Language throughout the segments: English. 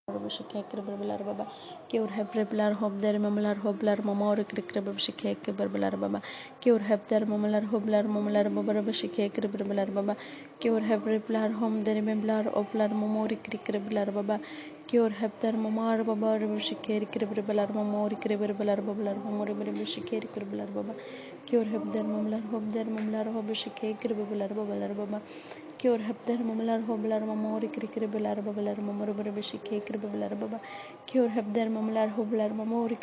Baba Baba Cure have regular hope there mamular hobler mamor crickable shike berbelar Baba Cure have there mamular hobler mamular baba shike berbelar Baba Cure have regular home there mamular oplar mamori crickable Baba Cure have there mamar Baba shike berbelar mamori berbelar bablar mamori shike berbelar Baba Cure have there mamular hope there mamular hob shike berbelar Baba Cure have there mamular hobler mamori crickable bablar mamori shike berbelar Baba Cure have there mamular hobler mamori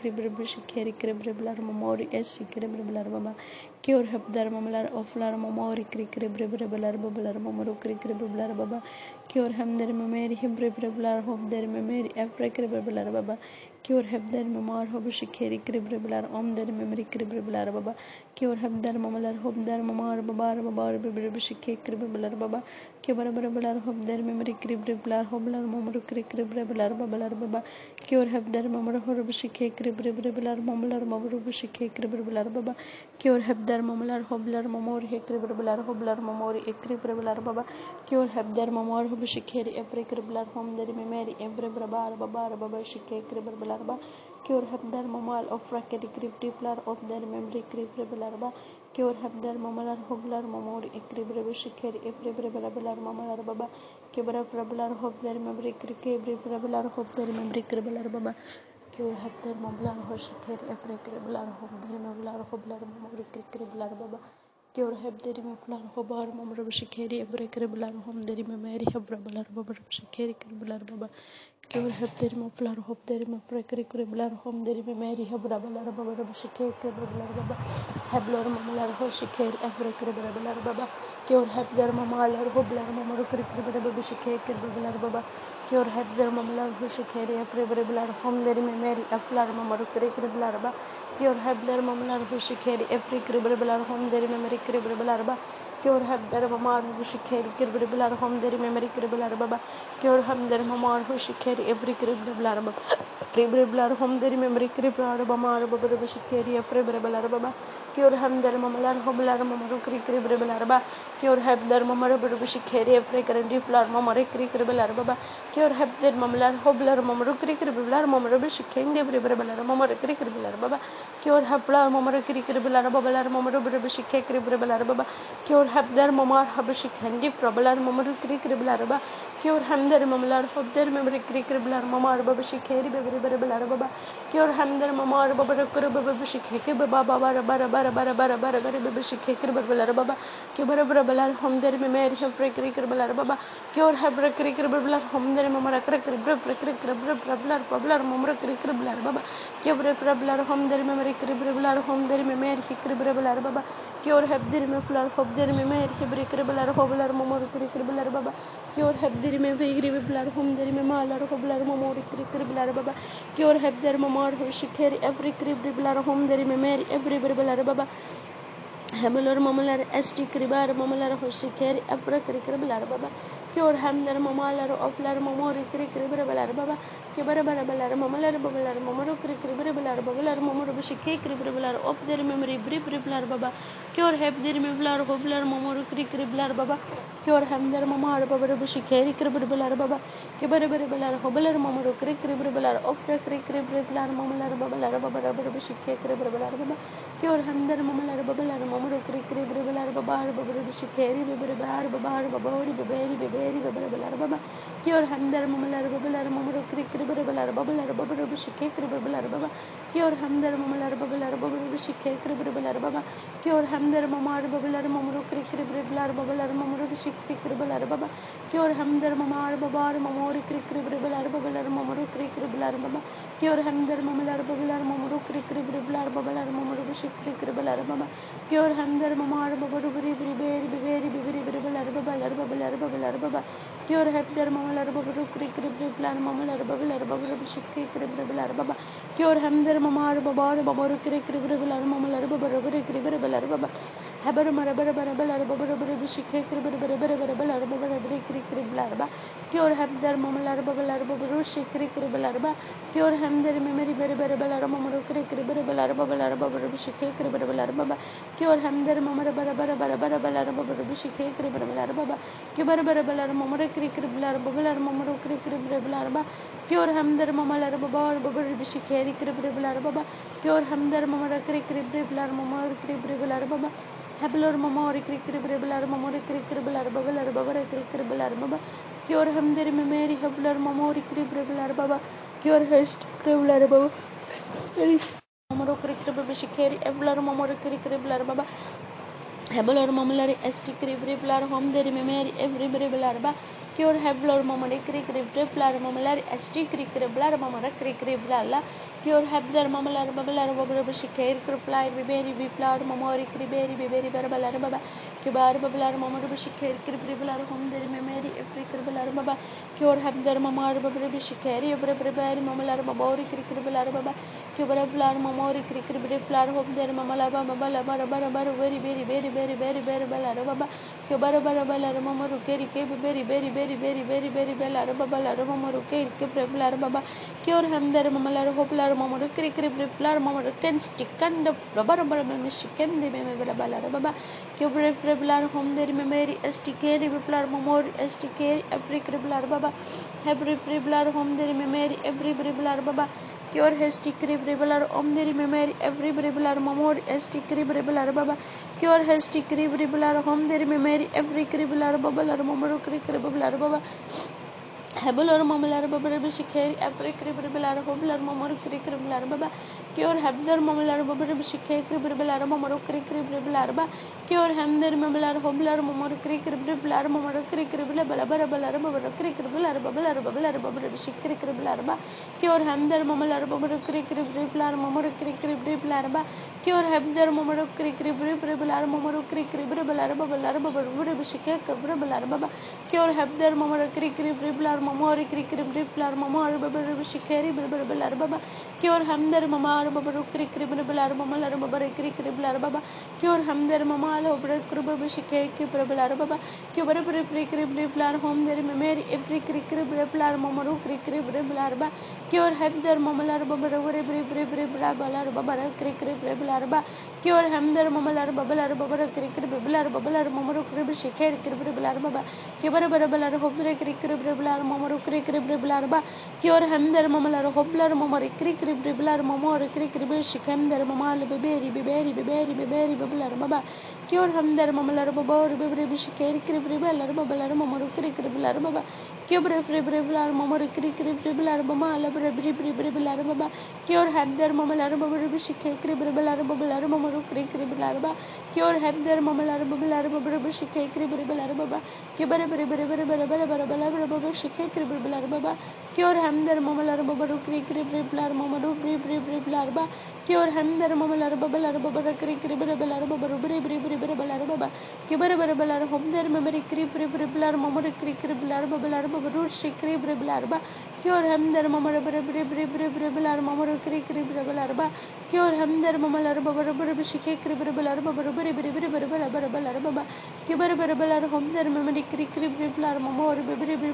shike berbelar mamori es shike berbelar Baba Cure have there mamular oflar mamori berbelar bablar mamoro berbelar Baba Cure have there mameri berbelar hob there mameri afre berbelar Baba Cure have there mamar hob shike berbelar there memory berbelar Baba Cure have there mamular hob there mamar babar berbelar shike berbelar Baba Cure berbelar hob there memory berbelar hoblar mamoro berbelar bablar Baba Cure have there mamar hob shike berbelar mamular mamoro shike berbelar Baba Cure have there mamular hoblar mamor berbelar hoblar mamori berbelar Baba Cure have there mamar hob shike berbelar hom there memory berbelar babar shike berbelar Baba Cure have there mamal of racket berbelar of their memory berbelar Baba Cure have there mamular hoblar mamori berbelar shike berbelar mamular Baba Cure berbelar hob their memory berbelar hob their memory berbelar Baba Cure have their mamular hob shike berbelar hob their mamular hoblar mamori berbelar Baba Cure have their mamular hobar mamoro shike berbelar hom their memory berbelar Baba shike berbelar Baba Cure have their mamular hob their memory berbelar hom their memory berbelar Baba shike berbelar Baba Hablor mamular hob shike berbelar Baba Cure have their mamular hoblar mamoro berbelar shike berbelar Baba Cure have their mamular hob shike berbelar hom their memory aflar mamoro berbelar Baba Cure have their mamular hob shike berbelar hom their memory berbelar Baba Cure have their mamar hob shike berbelar hom their memory berbelar Baba Cure have their mamar hob shike berbelar Baba berbelar hom their memory berbelar mamar Baba shike berbelar Baba Cure have their mamular hoblar mamoro berbelar Baba Cure have their mamar Baba shike berbelar mamar berbelar Baba Cure have their mamular hoblar mamoro berbelar mamar shike berbelar mamar berbelar Baba Cure have their mamar berbelar bablar mamoro Baba shike berbelar Baba Cure have their mamar hob shike berbelar mamoro berbelar Baba Cure have their mamular hob their memory berbelar mamar Baba shike berbelar Baba Cure have their mamar Baba shike Baba Baba shike berbelar Baba Cure berbelar hom their memory berbelar Baba Cure have berbelar hom their mamar berbelar bablar mamor berbelar Baba Cure berbelar hom their memory berbelar hom their memory berbelar Baba Cure have their mamular hob their memory berbelar hoblar mamor berbelar Baba Cure have their memory berbelar hom their mamular hoblar mamor berbelar Baba Cure have their mamar shike berbelar hom their memory berbelar Baba Hamulor mamular esti kribar mamular hoshikeri apra berbelar Baba Cure hamler mamalar oplar mamori berbelar Baba Kibara berbelar mamalar babalar mamoro berbelar babalar mamoro shike berbelar of their memory berbelar Baba Cure have their memolar hoblar mamoro berbelar Baba Cure hamler mamar babaro shike berbelar Baba Kibara berbelar hoblar mamoro berbelar of the berbelar mamalar babalar babaro shike berbelar Baba Cure hamler mamalar babalar mamoro berbelar babar babaro shike berbelar babar babori berbelar Baba Cure hamler mamalar babalar mamoro berbelar babalar babaro shike berbelar Baba Cure hamler mamalar babalar babaro shike berbelar Baba Cure hamler mamar babalar mamoro berbelar babalar mamoro shike berbelar Baba Cure hamler mamar babar mamori berbelar babalar mamoro berbelar Baba Cure hamler mamalar babalar mamoro berbelar babalar mamoro shike berbelar Baba Cure hamler mamar babaro berbelar babalar Baba Cure hamler mamalar babaro berbelar mamalar babalar babaro shike berbelar Baba Cure hamler mamar babar babaro berbelar mamalar babaro berbelar Baba Haber Marabarabara Shike Kriblarba, Cure Habdar Mamalar Babalar Shikri Kribalarba, Cure Hamder Memory Berbelara Mamuru Kribalarba Shike Kribalarba, Cure Hamder Mamara Shike Kribalarba, Kibarabara Mamara Kriblar Babalar Mamuru Kribalarba, Cure Hamder Mamalar Babar Shikari Kribalarba, Cure Hamder Mamara Kriblar Mamar Kribalarba, Hablor Mamori Kriblar Mamori Kribalar Babalar Kribalar Baba, Cure Hamder Memory Hablar Mamori Kribalar Baba, Cure Hest Kribalar Baba, Mamoro Kriblar Shikari, Evlar Mamori Kribalar Baba, Hablor Mamulari Esti Kribalar Home the Memory every Bribalarba, Cure Hablor Mamori Kribalar Mamulari Esti Kribalar Mamara Kribalar. Cure Habdar Mamalar Babalar Babar Shikari Kriplar Biberi Biplar Mamori Kriberi Biberi Barbalar Baba Kibar Babalar Mamar Shikari Kribalar Home the Memory every Kribalar Baba Cure Habdar Mamar Babar Shikari Everybody Mamalar Babori Kribalar Baba Kubarablar Mamori Kriblar Home there Mamalaba Babala very Balar Baba Kubarabara Mamaru Keri very Balar Mamaru Keri Kriblar Baba Cure Hamdar Mamalar Hoplar Mamuru Kriblar Mamuru can stick and the rubber Michigan the Balar Baba Cure Kriblar Home there Memory STK Riplar Mamor STK every Kriblar Baba every Kriblar Home there Memory every Briblar Baba Cure Hesti Kriblar Home there Memory every Briblar Mamor STK Briblar Baba Cure Hesti Kriblar Home there Memory every Kriblar Babalar Mamuru Kriblar Baba Habular Mamalar Babar Shikari, every Kribilar, Hoblar Mamor Kribilar Baba, Cure Habdar Mamalar Babar Shikari, Kribilar Mamor Kribilarba, Cure Hamder Mamalar Hoblar Mamor Kribilar Mamor Kribila Balabara Balar Kribilar Babalar Shikri Kribilarba, Cure Hamder Mamalar Babar Kribilar Mamor Kribilarba, Cure Habdar Mamor Kribilar Mamor Kribilar Babalar Shikar Kribilar Baba, Cure Habdar Mamor Kribilar Mamori Kriblar Mamar Babar Shikari Babar Baba, Cure Hamder Mamar Babar Kriblar Mamalar Babar Kriblar Baba, Cure Hamder Mamal Obra Kribab Shikari Kriblar Baba, Cure Kriblar Home there Memory every Kriblar Mamaru Kriblar Baba, Cure Hamder Mamalar Babar Balar Babar Kriblar Baba, Cure Hamder Mamalar Babar Kriblar Mamaru Krib Shikari Kriblar Baba, Kibara Balar Hobra Kriblar Mamor Kriblarba, Cure Hamder Mamalar Hoblar Mamor Kriblar Mamor Kribir Shikandar Mamal Biberi Babalar Baba, Cure Hamder Mamalar Babor Bibri Shikari Kribilar Babalar Mamor Kriblar Baba, Cure Friblar Mamor Kriblar Bamala Bribilar Baba, Cure Hamder Mamalar Babur Shikari Kribilar Babalar Mamor Kriblarba, Cure Hamder Mamalar Babalar Babur Shikari Kribilar Baba, Kibara Shikari Kribilar Baba, Cure Hamder Mamalar Babaru Kriblar Mamaru Bribilarba, Cure Hamder Mamalar Babalar Babara Kribilar Babaru Bribilar Baba, Kibara Home Memory Kriblar Mamur Kriblar Babalar Babaru Shikri Bribilarba, Cure Hamder Mamara Bribilar Mamuru Kribilarba, Cure Hamder Mamalar Babaru Shikari Kribilar Babaru Bribilar Baba, Kibara Home Memory Kriblar Mamor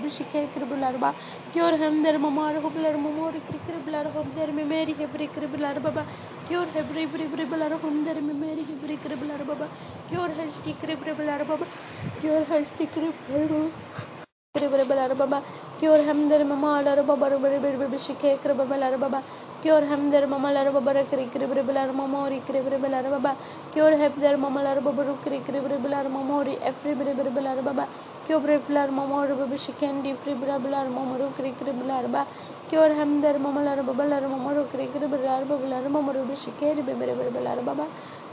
Shikari Kribilarba, Cure Hamder Mamar Hoblar Mamor Kriblar Home there Memory Hebri Kribilar Baba, Cure Hebri Bribilar Home there Memory Hebri Kribilar Baba, Cure Hesti Kribilar Baba, Cure Hesti Kribilar Baba, Cure Hamder Mamalar Babar Shikari Kribilar Baba, Cure Hamder Mamalar Babar Kribilar Mamori Kribilar Baba, Cure Hebder Mamalar Babaru Kribilar Mamori every Bribilar Baba, Cure Bribilar Mamor Shikendi Fribilar Mamoru Kribilar Baba, Cure Hamder Mamalar Babalar Mamoru Kribilar Babalar Mamoru Shikari Bribilar Baba,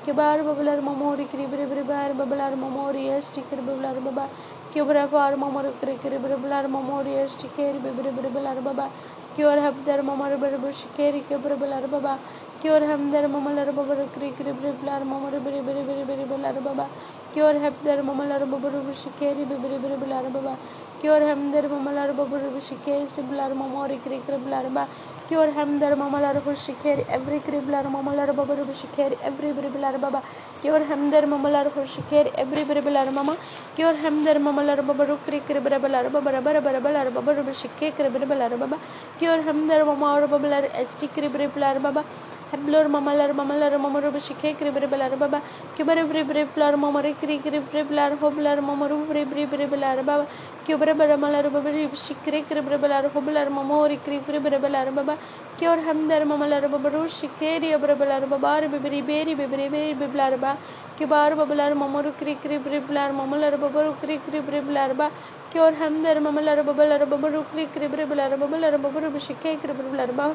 Kibar Babalar Mamori Kribilar Babalar Mamori Kribilar Baba, Cure Far Mamor Kribilar Mamori Shikari Bribilar Baba, Cure Habdar Mamar Shikari Kribilar Baba, Cure Hamder Mamalar Babar Kribilar Mamor Bribilar Baba, Cure Habdar Mamalar Babar Shikari Bribilar Baba, Cure Hamder Mamalar Babar Shikari Siblar Mamori Kribilar Baba, cure hamder mamalar hushikeri every criblar mamalar babaru shikeri every bribilar baba cure hamder mamalar hushikeri every bribilar mama cure hamder mamalar babaru kribribalar babara barabalar babaru shikeri kribribalar baba cure hamder mamar babalar st kribribalar baba Hablor mamalar mamaru bishike kribribalar baba kibare bribribalar mamari kribribalar hoblar mamaru bribribalar baba kibare baramalar babari bishikre kribribalar hoblar mamori kribribalar baba cure hamdar mamalar babaru shikeri abrabalar babar bibri beri biblar ba kibar babalar mamaru kribribalar mamalar babaru kribribalar ba cure hamdar mamalar babalar babaru kribribalar babalar babaru bishike kribribalar ba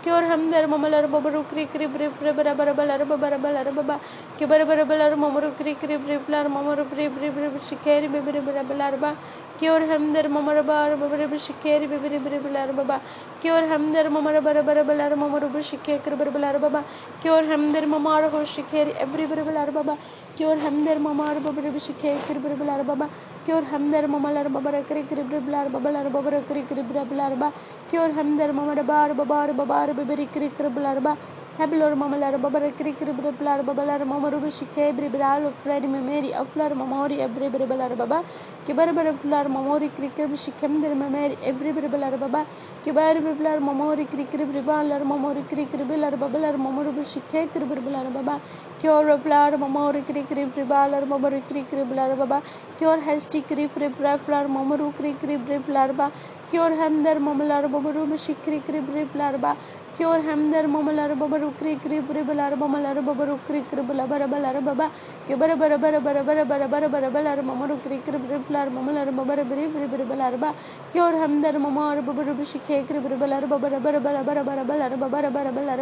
cure hamdar mamalar babaru kribribalar babalar baba kibar babalar mamaru kribribalar mamaru shikeri bribribalar ba cure hamdar mamar bar babaru bishikeri bribribalar baba cure hamdar mamar barabalar mamaru bishike kribribalar baba cure hamdar mamar hoshikeri every bribilar baba cure hamdar mamar babaru bishike kribribalar baba cure hamdar mamalar babara kribribalar babalar babara kribribalar ba cure hamdar mamar bar babar bibri kribribalar ba Hablor mamalar babara kribribalar babalar mamaru bishike bribiral of Fred Mary aflar mamori every bribilar baba kibar bribilar mamori kribribishikem der mamari every bribilar baba kibar bribilar mamori kribribalar mamori kribribalar babalar mamaru bishike kribribalar baba cure blar mamori kribribalar mamori kribribalar baba cure hasty kribribalar mamaru kribribalar baba cure hamdar mamalar babaru bishike kribribalar baba cure hamdar mamalar babaru kribribalar mamalar babaru kribribalar baba kibar bara mamaru kribribalar mamalar babara bribribalar baba cure hamdar mamar babaru bishike kribribalar babara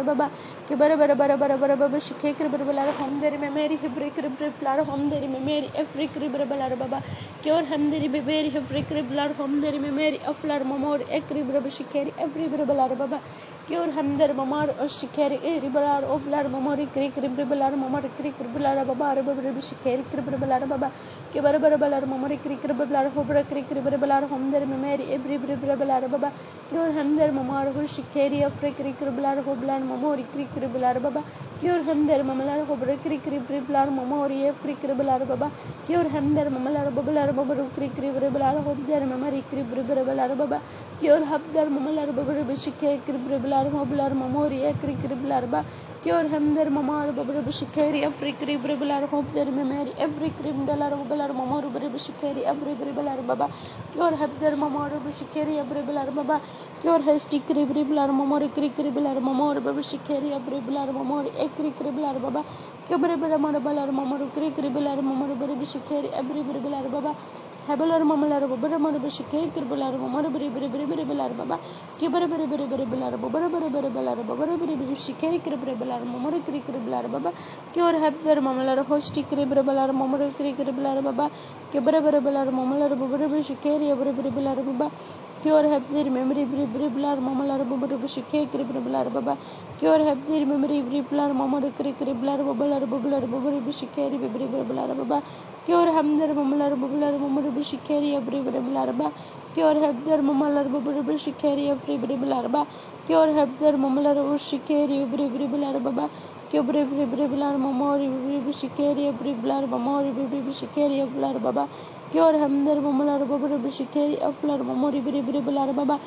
baba kibar bara bishike kribribalar hamdar memeri hebri kribribalar hamdar memeri every kribribalar baba cure hamdar beberi hebri kribribalar hamdar memeri aflar mamor kribribishike every bribilar baba cure hamdar mamar shikeri ribalar oblar mamori kribribalar mamar kribribalar baba babaru bishike kribribalar baba kibar babalar mamori kribribalar hobra kribribalar hamdar memeri every bribilar baba cure hamdar mamar shikeri afre kribribalar hoblar mamori kribribalar baba cure hamdar mamalar hobra kribribalar mamori kribribalar baba cure hamdar mamalar babalar babaru kribribalar hobdar memeri kribribalar baba cure habdar mamalar babaru bishike kribribalar hoblar mamori kribribalar baba cure hamdar mamar babaru bishike afre kribribalar hobdar memeri every kribribalar hoblar mamori bishike every bribilar baba cure habdar mamar bishike every bribilar baba cure hasty kribribalar mamori kribribalar mamor bishike every bribilar mamori kribribalar baba cure babalar mamaru kribribalar mamor bishike every bribilar baba Habelar mamalar babara mara bishike kribribalar mamor bribilar baba kibar bribilar babara babara bishike kribribalar mamor kribribalar baba cure habdar mamalar hosti kribribalar mamor kribribalar baba kibar mamalar babara bishike every bribilar baba cure habdir memory bribilar mamalar babara bishike kribribalar baba cure habdir memory bribilar mamor kribribalar babalar babara bishike bribilar baba cure hamdar mamalar babalar mamor bishike every bribilar baba cure habdar mamalar babara bishike every bribilar baba cure habdar mamalar bishike every bribilar baba cure bribilar mamor bishike every bribilar mamor bishike every baba cure hamdar mamalar babara bishike aflar mamor bribilar baba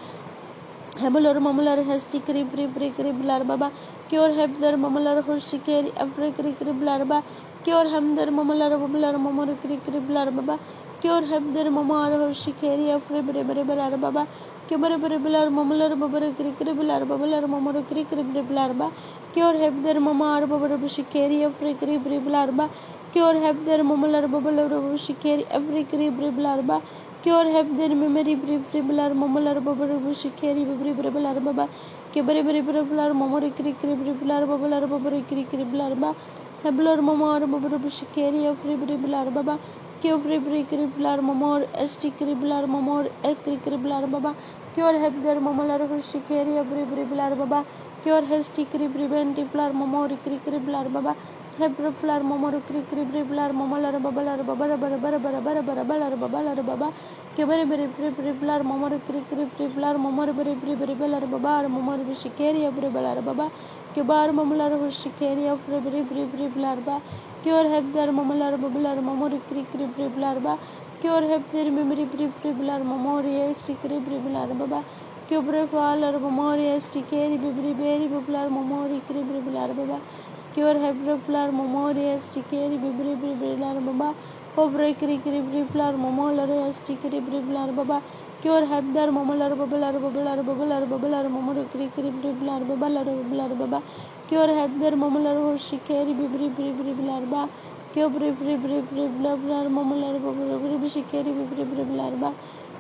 Hablor mamalar hasty kribribalar baba cure habdar mamalar hoshike every kribribalar baba cure hamdar mamalar babalar mamor kribribalar baba cure habdar mamar hoshike every bribilar baba kibar bribilar mamalar babara kribribalar babalar mamor kribribalar baba cure habdar mamar babara bishike every kribribalar baba cure habdar mamalar babalar bishike every kribribalar baba cure habdar memory bribilar mamalar babaru bishike bribilar baba kibar bribilar mamor kribribalar babalar babaru kribribalar baba hablor mamar babaru bishike every bribilar baba cure bribilar mamor st kribribalar mamor kribribalar baba cure habdar mamalar bishike every bribilar baba cure hasty kribribalar mamor kribribalar baba Hebrepilar mamor kribribalar mamalar babalar babara babalar baba Kibari Briblar Momor Kriblar Momor Bribelar Babar Momor Shikeri Bribelar Baba Kibar Mamular Shikeri of Briblarba Cure Hebder Mamular Babular Momor Kriblarba Cure Hebder Memory Briblar Momoria Shikri Bribelar Baba Cubre Faller Momoria Shikeri Bibri Bublar Momori Kriblar Baba Cure Hebder Momoria Shikeri Bibri Bribelar Baba Obre Kriblar Momolar Shikeri Bribelar Baba Cure Hebder Momolar Babular Momor Kriblar Baba Cure Hebder Momolar Shikeri Bibri Bribelar Cure Briblar Momolar Babular Shikeri Bibri Bribelar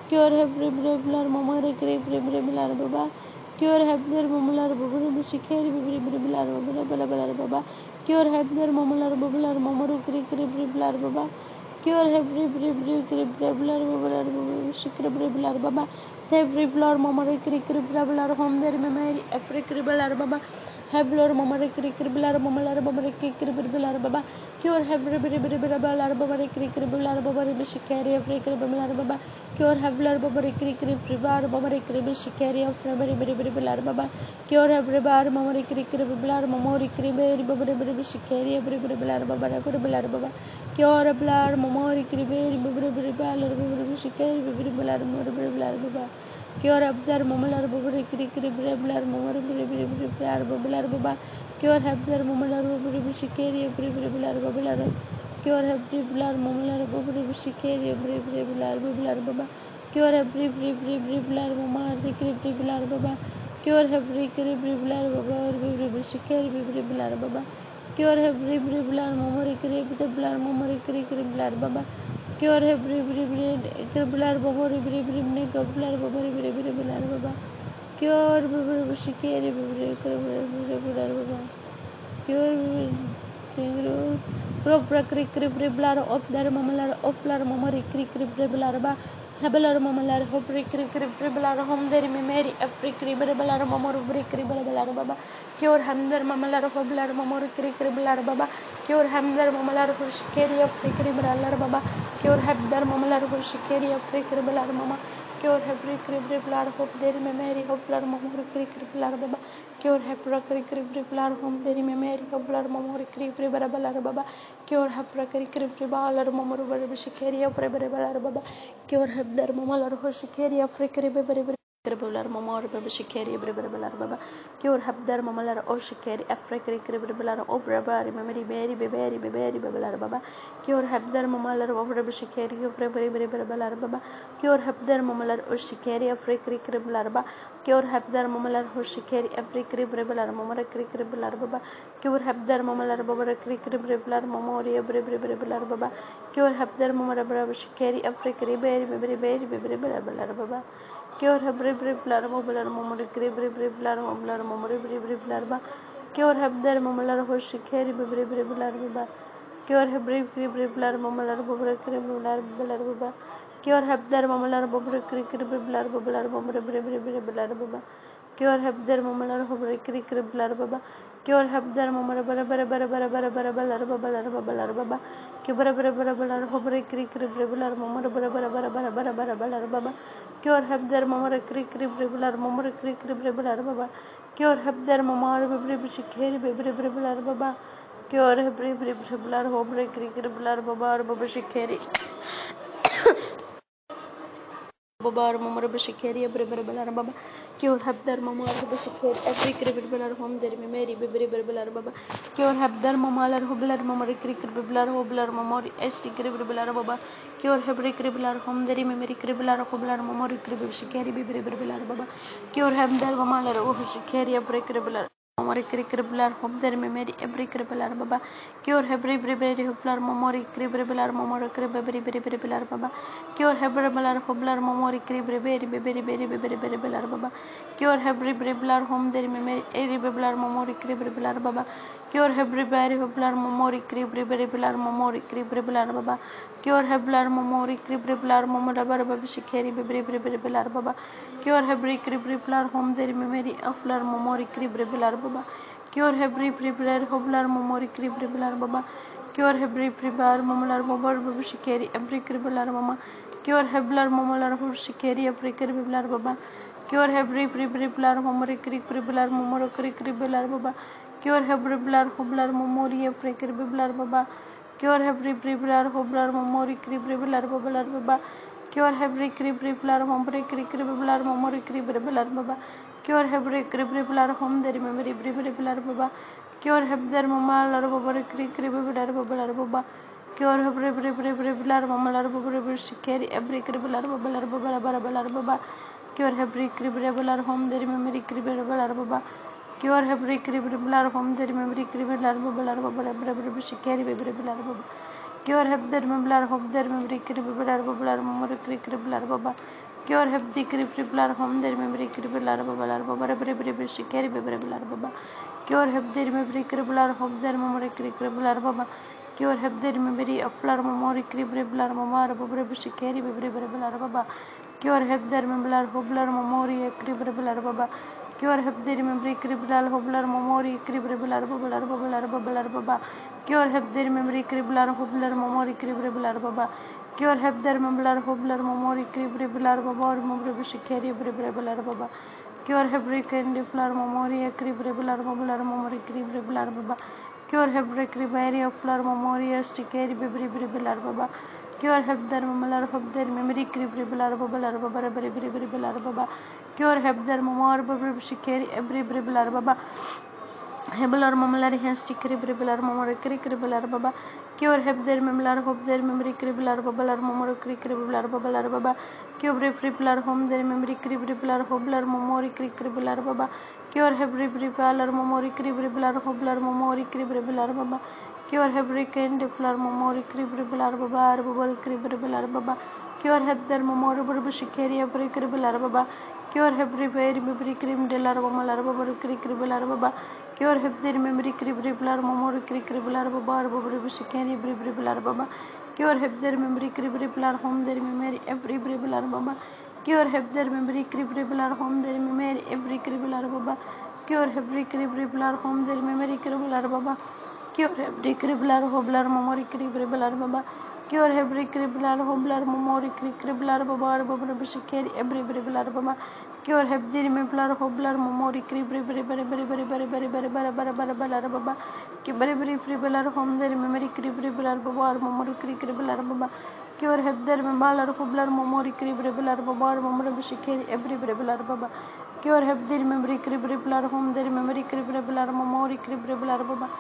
Cure Hebder Momor Kriblar Baba Cure Hebder Momolar Babular Shikeri Bibri Bribelar Baba Cure Hebder Momolar Babular Momor Kriblar Baba Cure Hebder Shikri Baba Every blood Momor Kriblar Home there Memory Africriblar Baba Heblor Momor Kriblar Momolar Babular Kriblar Baba Cure Hebder Babular Kriblar Baba Shikeri Africriblar Baba Cure Hebler Babular Kriblar Babular Shikeri of Bribelar Baba Cure Hebder Momor Kriblar Momori Kriberi Babular Shikeri Bribelar Baba Cure Blar Momori Kriberi Babular Shikeri Bribelar Baba Cure Hebder Momolar Babular Kriblar Momor Bribelar Baba Cure Hebder Momolar Babular Shikeri Bribelar Baba Cure Hebder Momolar Babular Shikeri Bribelar Baba Cure Hebder Momar Kriblar Baba Cure Hebder Kriblar Baba Shikeri Bribelar Baba Cure Hebder Momor Kriblar Baba Cure Hebder Kriblar Momor Kriblar Baba Cure Shikeri Bribelar Baba Cure Kriblar of their Mamalar of Lar Momori Kriblar Habelar Mamalar Hopri Kriblar Home there Mary Africriblar Momor Bricriblar Baba Cure Hamder Mamalar Hoblar Momor Kriblar Baba Cure Hamder Mamalar Shikeri of Fricriblar Baba Cure Habdar Mamalar Shikeri of Fricriblar Mama Cure Habricriblar Hop there Mary Hoplar Momor Kriblar Baba Cure Habricriblar Home there Mary Hoplar Momor Kriblar Baba Cure Habricriblar Momor Shikeri of Bribelar Baba Cure Habdar Mamalar Shikeri of Fricriblar Cribular Momor Shikeri Bribelar Baba Cure Habdar Mamalar or Shikeri Africriblar Obrabari Memory Berry Babelar Baba Cure Habdar Mamalar of Shikeri of Bribelar Baba Cure Habdar Mamalar or Shikeri of Fricriblar Baba Cure Habdar Mamalar Shikeri Africriblar Momor Cricriblar Baba Cure Habdar Mamalar Baba Cricriblar Momoria Bribelar Baba Cure Habdar Mamalar Shikeri Africriblar Baba Cure Hebder Momolar Kriblar Momor Bribelar Cure Hebder Momalar Shikeri Bribelar Baba Cure Hebder Momalar Bribelar Baba Cure Hebder Momalar Bribelar Momor Baba Cure Hebder Momalar Kriblar Baba Cure Hebder Momar Baba Cure Kriblar Momor Baba Cure Hebder Momor Kriblar Momor Kriblar Baba Cure Hebder Momar Shikeri Bribelar Baba Cure Hebder Hobre Kriblar Baba Shikeri Babar Momor Shikeri Bribelar Baba Cure Habdar Momar Shikeri every Kriblar home there Mary Bribelar Baba Cure Habdar Momalar Hoblar Momor Kriblar Hoblar Momor Esti Kriblar Baba Cure Hebri Kriblar home there Mary Kriblar Hoblar Momor Shikeri Bribelar Baba Cure Habdar Momalar Shikeri every Kriblar Momori Kriblar home there Mary every Kriblar Baba Cure Hebri Hoblar Momori Kriblar Momor Bribelar Baba Cure Hebrebelar Hoblar Momori Bribelar Baba Cure Hebri Bribelar home there Mary Bribelar Momori Bribelar Baba Cure Hebri Hoblar Momori Bribelar Momori Bribelar Baba Cure Heblar Momori Bribelar Momora Baba Shikeri Bribelar Baba Cure Hebri Bribelar home there Mary Aflar Momori Bribelar Baba Cure Hebri Hoblar Momori Bribelar Baba cure every prepare molar bobar shikeri every cribular mama, cure heblar molar shikeri every cribular baba, cure every prebular momoric cribular momoric cribular baba, cure every blar hoblar momori every cribular baba, cure every prebular hoblar momori cribular baba, cure every cribular momori cribular momori cribular baba, cure every cribular home the memory cribular baba, cure have their mamma larbober cribular baba, cure every cribular mamma larbober shikeri every cribular baba, cure every cribular home the memory cribular baba, cure every cribular home the memory cribular baba shikeri cribular baba, cure have their memory of their memory cribular baba, cure have the cribular home their memory cribular baba shikeri baba, cure have their memory cribular of their memory cribular baba, cure have their memory of memory cribular mama shikeri baba, cure have their memory hoblar memory cribular baba, cure have their memory cribular hoblar memory cribular baba, cure have their memory cribular hoblar memory cribular baba, cure have their memory hoblar memory cribular baba shikeri baba, cure every candy flower memory cribular memory cribular baba, cure every cribari of flower memory stickeri cribular baba, cure have their memory cribular baba, cure have their memory shikeri every cribular baba, Heblar mamalari has sticker bribular memory cribular baba, cure have their memory of their memory cribular babalar memory cribular babalar baba, cure bribular home their memory cribular hoblar memory cribular baba, cure have bribular memory cribular hoblar memory cribular baba, cure have recanned flower memory cribular baba bubble cribular baba, cure have their memory shikeri every cribular baba, cure have very cream delar bamalar baba cribular baba, cure have their memory cribular memory cribular baba shikeri cribular baba, cure have their memory cribular home their memory every cribular baba, cure have their memory cribular home their memory every cribular baba, cure every cribular home their memory cribular baba, cure every cribular hoblar memory cribular baba, cure every cribular hoblar memory cribular baba shikeri every cribular baba, cure have the memory hoblar memory cribular baba, very cribular home their memory cribular baba memory cribular baba, cure have their memory hoblar memory cribular baba shikeri every cribular baba, cure have their memory cribular home their memory cribular memory cribular baba,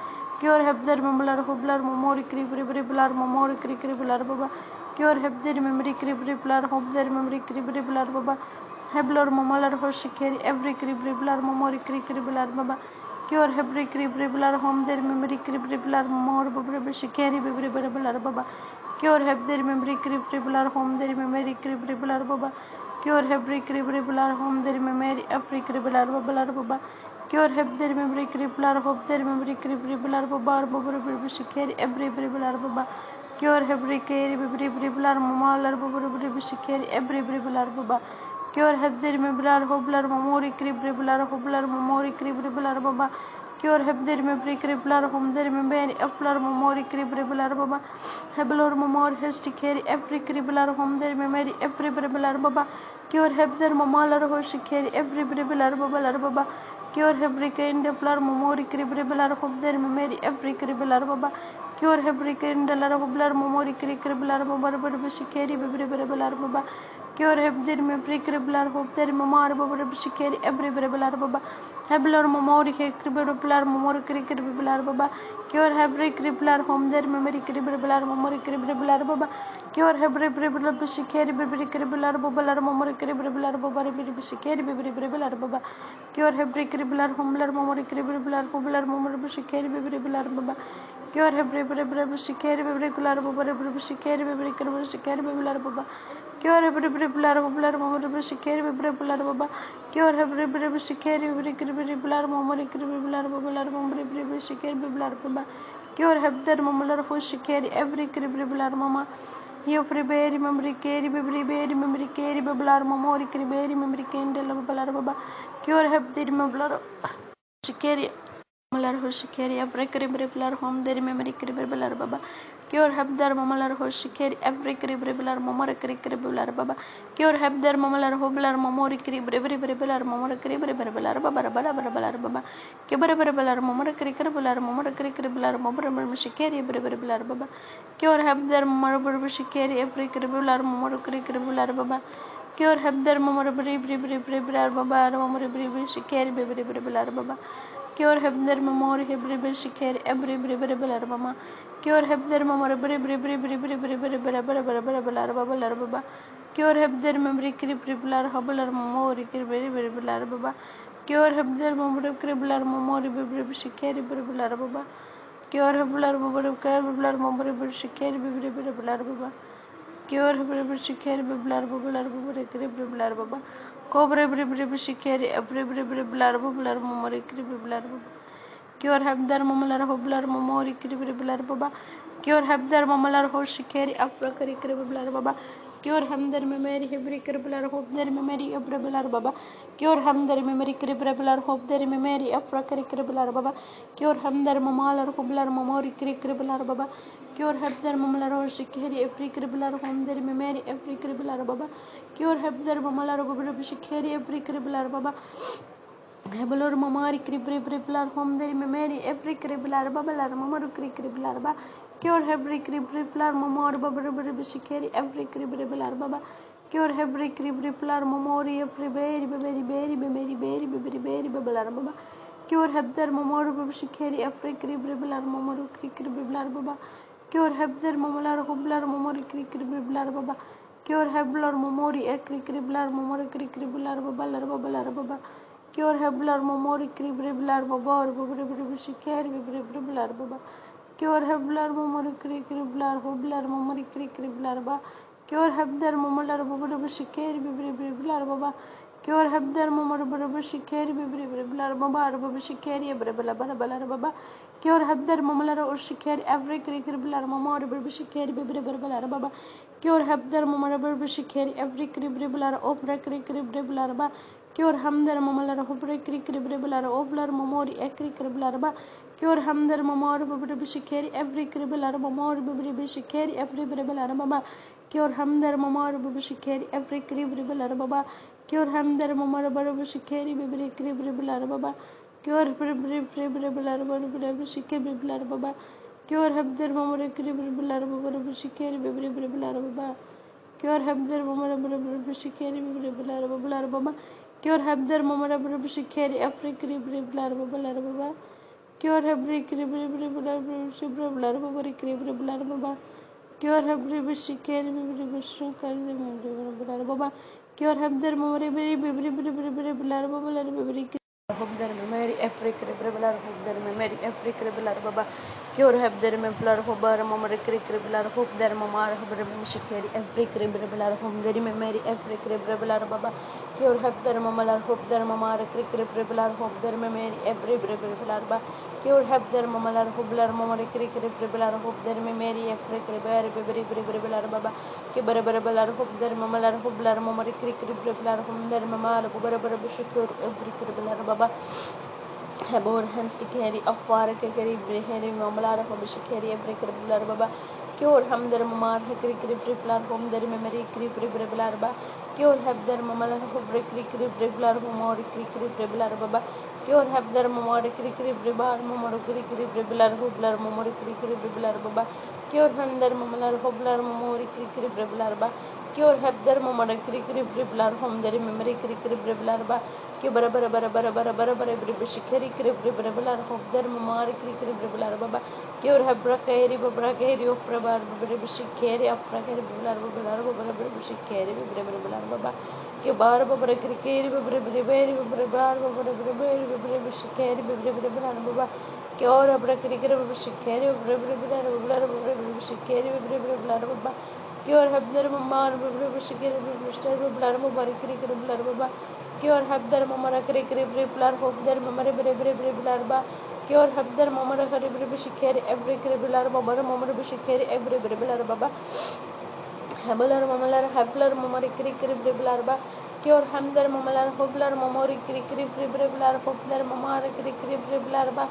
cure have their memory hoblar memory cribular memory cribular baba, cure have their memory cribular hob their memory cribular baba, heblar mamalar shikeri every cribular memory cribular baba, cure every cribular home their memory cribular memory baba shikeri baba, cure have their memory cribular home their memory cribular baba, cure every cribular home their memory every cribular baba, cure have their memory cribular hope their memory cribular baba shikeri every cribular baba, cure every cribular mamalar baba shikeri every cribular baba, cure have their memory hoblar memory cribular hoblar memory cribular baba, cure have their memory cribular home their memory aflar memory cribular baba, heblar memory has to carry every cribular home their memory every cribular baba, cure have their mamalar host carry every cribular baba, cure every kind of flower memory cribular hope their memory every cribular baba, cure every kind of hoblar memory cribular baba shikeri cribular baba, cure have their memory cribular hope their memory baba shikeri every cribular baba, heblar memory cribular memory cribular baba, cure every cribular home their memory cribular memory cribular baba, cure every cribular shikeri cribular baba memory cribular baba shikeri cribular baba, cure every cribular homelar memory cribular hoblar memory shikeri cribular baba, cure every shikeri cribular baba shikeri cribular baba, cure every cribular hoblar memory shikeri cribular baba, cure every shikeri cribular memory cribular baba memory shikeri cribular baba, cure have their memory for shikeri every cribular mama, you prepare memory carry memory carry bablar memory memory candle bablar baba, cure have the memory shikeri Malar Hoshikeri, every criblar home, the memory criblar baba. Cure have their mamalar Hoshikeri, every criblar momor criblar baba. Cure have their mamalar hoblar momori criblar momor criblar baba baba. Kibarablar momor criblar momor shikeri briblar baba. Cure have their momor shikeri, every criblar momor criblar baba. Cure have their momor briblar baba, momor shikeri briblar baba. Cure have their memory hebri shikeri every bribble mama. Cure have their memory baba. Cure have their memory criblar hubler memory criblar baba. Cure have their memory criblar memory shikeri briblar baba. Cure have blar memory shikeri briblar baba. Cure have shikeri briblar baba. Cobre shikeri every briblar memory criblar baba. Cure have their mamalar hoblar momori criblar baba. Cure have their mamalar hoshikeri afrakari criblar baba. Cure ham their memory hebri criblar hope their memory abrablar baba. Cure ham their memory criblar hope their memory afrakari criblar baba. Cure ham their mamalar hoblar momori criblar baba. Cure have their mamalar hoshikeri every criblar home their memory every criblar baba. Cure have their mamalar hoshikeri every criblar baba. Hebelor mamari criblar home their memory every criblar babalar mamaru criblar ba. Cure every criblar mamor babber shikeri every criblar baba. Cure every criblar mamori every berry babalar baba. Cure have their mamor shikeri every criblar mamoru criblar baba. Cure have their mamalar hoblar mamori criblar baba. Cure have blor mamori ekri criblar mamor criblar babalar baba. Cure heblar momori criblar baba shikeri briblar baba. Cure heblar momori criblar hoblar momori criblar ba. Cure hebder momolar baba shikeri briblar baba. Cure hebder momor baba shikeri briblar baba shikeri briblar baba. Cure hebder momolar or shikeri every criblar momor baba shikeri briblar baba. Cure hebder momor baba shikeri every criblar opera criblar ba. Cure hamder mamalar hobre criblar ovlar momori ekri criblar ba. Cure hamder mamor bubri shikeri every criblar mamor bubri shikeri every briblar baba. Cure hamder mamor bubri shikeri every criblar baba. Cure hamder mamor bubri shikeri bubri criblar baba. Cure briblar bubri shikeri briblar baba. Cure hamder mamor criblar bubri shikeri bubri briblar baba. Cure hamder mamor bubri shikeri briblar baba. Cure have their mamara shikeri every criblar baba. Cure have criblar baba. Cure have shikeri baba. Cure have their mamara baba. Hope their memory every criblar hope their memory every criblar baba. Cure have their memory hobar mamara criblar hope their mamara hobar shikeri every criblar home their memory every criblar baba. Cure have their mamalar hope their mamara criblar hope their memory every briblar ba. Cure have their mamalar hoblar mamara criblar hope their memory every criblar baba. Kibara barablar hope their mamalar hoblar mamara criblar home their mamala kubara shikor every criblar baba. Hebor hands to carry a far carry brehery mamalar of shikeri every criblar baba. Cure ham their mamar hekri criblar home their memory criblar ba. Cure have their mamalar hobre criblar homor criblar baba. Cure have their mamar criblar momor criblar hoblar momor criblar baba. Cure ham their mamalar hoblar momor criblar ba. Cure have their mamar criblar home their memory criblar ba. Cure bara shikeri criblar hope their mamar criblar baba. Cure have brakeri of rabar shikeri of brakeri shikeri baba. Cure bar crikeri shikeri baba. Cure a brakeri shikeri shikeri baba. Cure have their mamar shikeri baba. Cure have their mamara criblar hope their mamara ba. Cure have their mamara shikeri every criblar mamara shikeri every briblar baba. Hebelar mamalar hebler mamari criblar ba. Cure hamder mamalar hoblar mamori criblar hobler mamara criblar ba.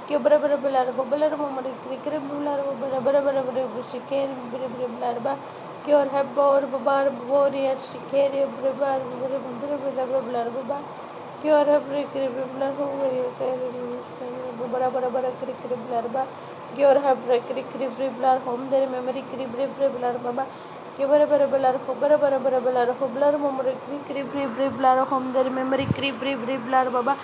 que bara bara blar boblar momor krikre blar bara bara bara bara shiker bara bara blar ba que or have bor babar bor ya shiker bara bara bara bara bara blar ba que or have krikre blar ho gaya bara bara bara krikre blar ba que or have krikre blar home their memory krikre blar ba que bara bara blar ho bara bara bara blar momor krikre blar home their memory krikre blar ba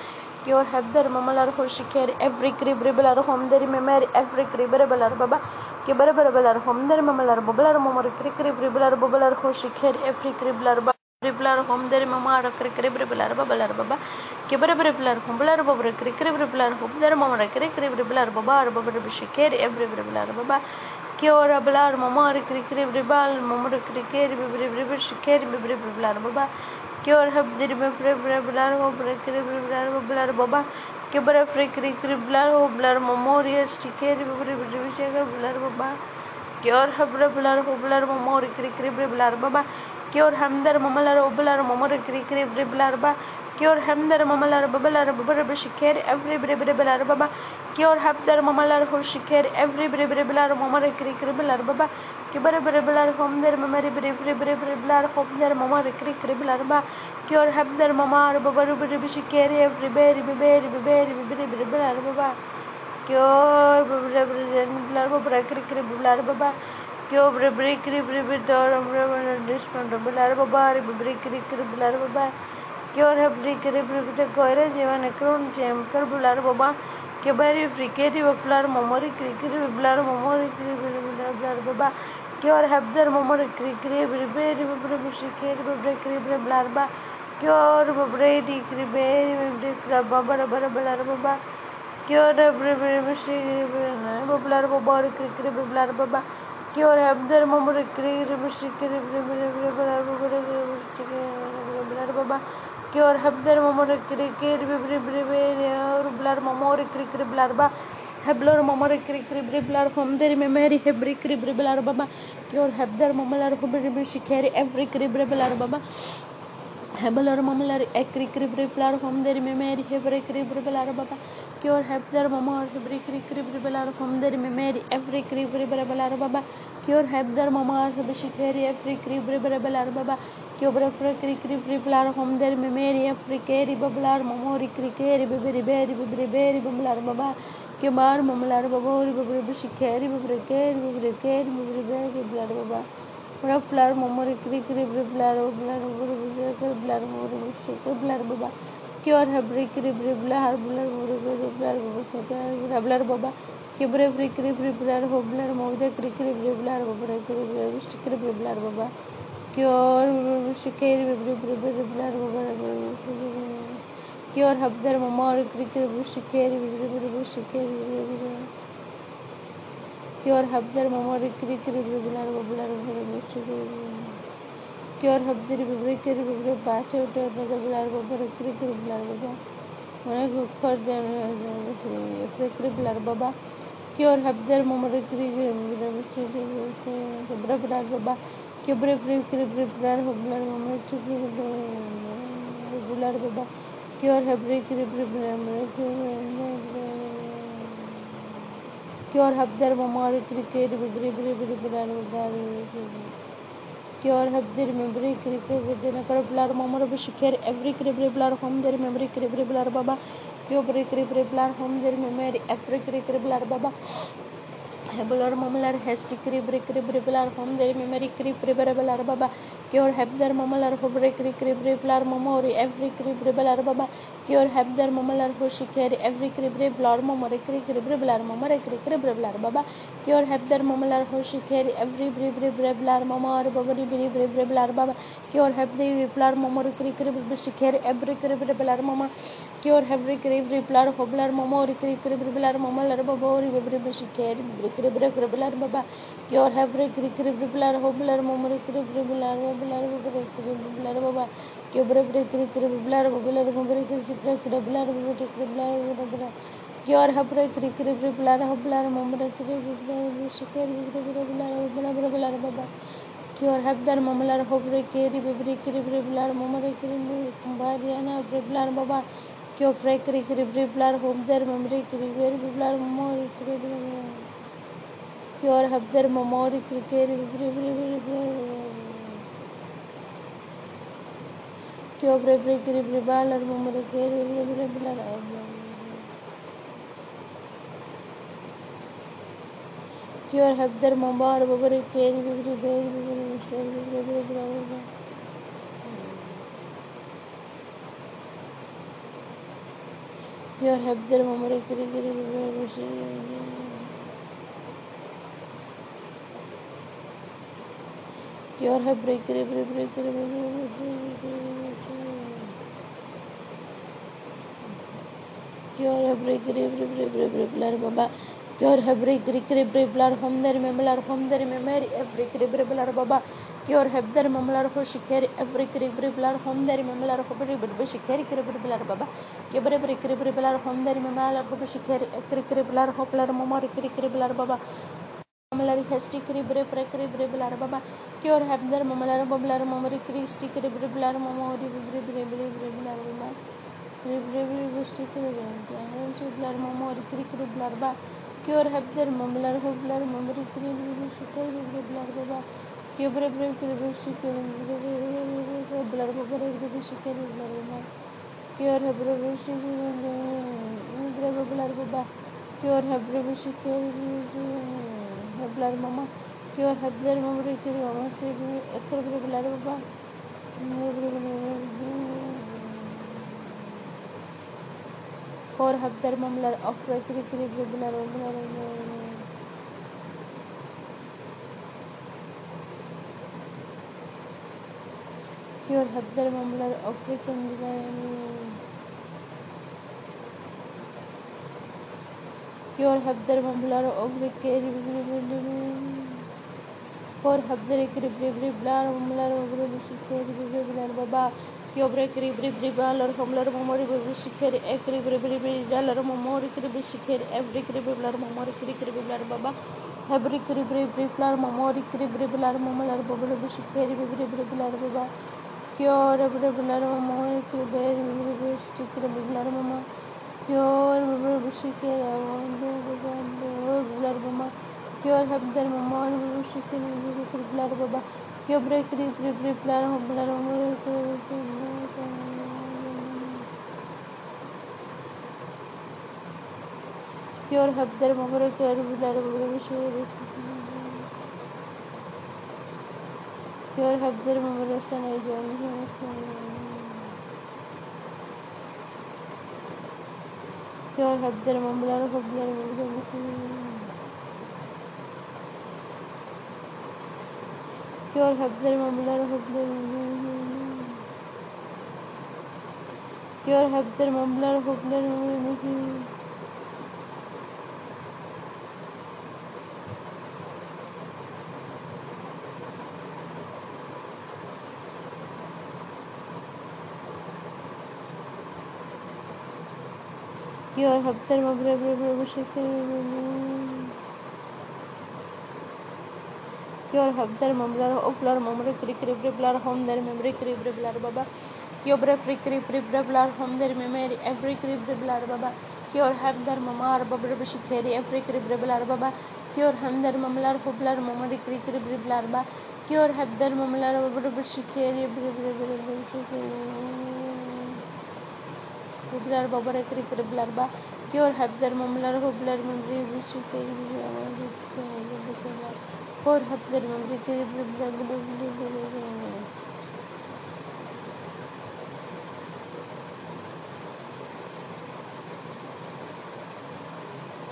your have the mamal or shikar every cribble or home there memory every cribble or baba kibarabal or home there mamal or bubble or momor cribble or bubble or shikar every cribble or Riblar home there mamma or cribble or bubble or baba kibarabal humble or bubble cribble or home there mamma cribble or baba or bubble shikar every cribble or baba Kiora blar mamma or cribble mamma cribble shikar bibble or baba Cure have the blar ho blar baba kibra freak blar ho blar memorial sticker blar baba cure have blar ho blar memori blar baba cure hamdar mamalar oblar memori blar baba cure hamdar mamalar babalar babar shikar every blar baba cure habdar mamalar ho shikar every blar memori blar baba kibra blar home their memory blar home their memori blar baba Cure have their mamma, Babaru, Shikari, every berry, blar baba. Cure Blarba, blar baba. Cure break, door, dismount, blar baba, break, blar baba. Cure have break, courage, even a crown, chamber, blar baba. Kibari, fricati, blar, memory, blar, memory, blar baba. Cure have their memory, berry, shikari, blar Cure brady cribe babara bala baba cure bablar babar cricket bablar baba cure abdar mamur baba cure habdar mamur cricket blar mamor cricket blarba Hablar mamor cricket blar from their memory hebri cricket blar baba cure habdar mamalar hubri shikari every cricket blar baba Hebeler mameler ekri kriblar home der memeri hebre kriblar baba cure hebder mama hebre kriblar home der memeri every kriblar baba cure hebder mama heb shikeri every kriblar baba cure kriblar home der memeri every keri bablar mamori krikeri beberi bablar baba kemar mamlar babori beberi shikeri beberi bablar baba Flower memory blar baba cure habri blar blar baba kibre blar hoblar maude blar blar baba cure shikeri blar cure habdar memory shikeri Cure habdar memory blar Cure habdar batch out blar baba mana for blar baba Cure habdar memory blar baba Kibre blar hoblar blar baba Cure habri Cure habdar mamari cricket Cure habdir memory cricket blar mamar shikar every blar home their memory blar baba Cure blar home their memory every blar baba Hebeler mamelar hesti blar home their memory blar baba Cure habdar mamalar hobre blar memory every blar baba Cure habdar mamalar hoshikari every blar memory blar mamar blar baba Cure habdar mamalar hoshikari every blar mamar babari blar baba Cure habdar blar memory shikari every blar mama Cure every blar hoblar memory blar mamalar babori shikari blar baba Cure every blar hoblar memory blar baba Cure blar blar Cure habra blar hoblar memory blar baba Cure habdar mamalar hobre blar memory blar baba Pure blood home their memory blood memory pure have their memory pure blood memory pure have their memory pure have their memory pure have break pure have break baba pure have break blood home their memory every blood baba pure have their memory for shikari every blood home their memory for shikari blood baba every blood home their memory for shikari every blood hope blood memory blood baba Mamalari hesti kribre prekri breblar baba cure have their mamalar bablar mamari kristi kribre blar mamori breblar baba breblar sticker blar mamori kribre blar ba cure have their mamalar bablar mamari kribre sticker breblar baba cure breblar sticker breblar baba breblar sticker blar baba cure have breblar sticker breblar baba cure have breblar sticker blood mama pure have their memory mama ekra blood baba or have their mamlar of blood pure have their mamlar African pure have their mamlar of or have their blood mamlar of baba pure break blood or homler memory shikari ekri dollar memory shikari every blood memory blood baba every blood memory blood mamlar baba shikari blood baba pure blood memory blood mama pure blood mama pure have their mama blood baba pure break blood pure have their mama blood pure have their mama pure have their mama pure have their mama pure have their mama pure have their mama pure have their mamlar oplar memory blood home their memory blood baba pure free blood home their memory every blood baba pure have their mamar baba shikari every blood baba pure have their mamlar oplar memory blood baba pure have their mamlar baba shikari blood baba blood baba pure have their mamlar oplar memory shikari or have their memory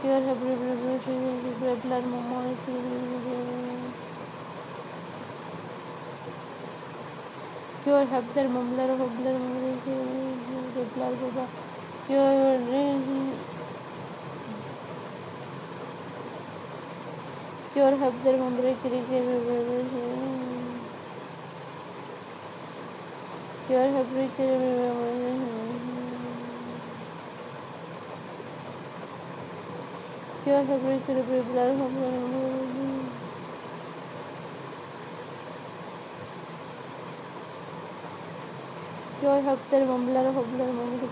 pure have blood memory pure have their mamlar oplar memory blood baba pure have their memory pure have pure have blood Your hafter mumbler hobler mummer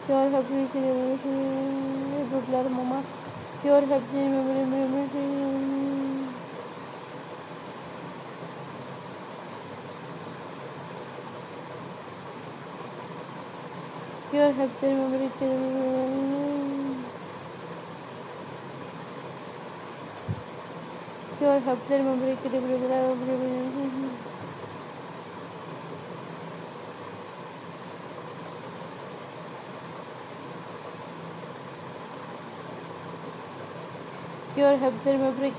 Your happy bubler mama Your happy Your happy memory Your happy memory Your happy memory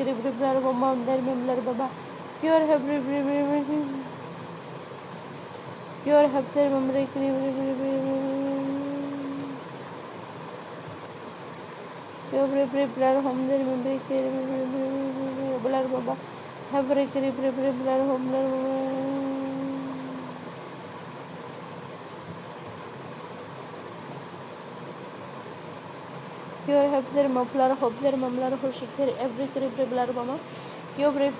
mama there memler baba Your happy Your happy memory Your blood home there memory blood baba have a blood home Your have their muffler hop their mumbler who should hear every blood mama Your blood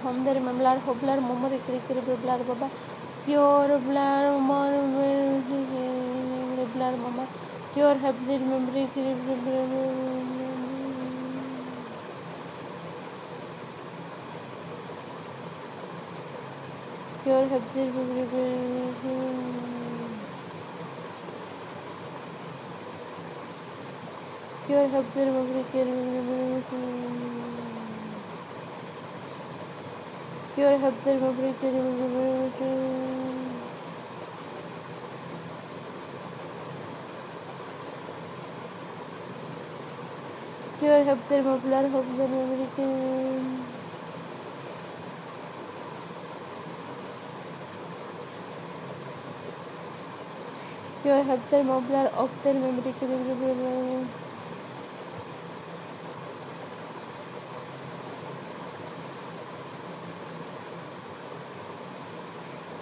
home their mumbler hobler mummer blood baba Your blood mama Your have their memory Your have their Your have their memory Your have their memory Your have their muffler hop their memory Your have their muffler of their memory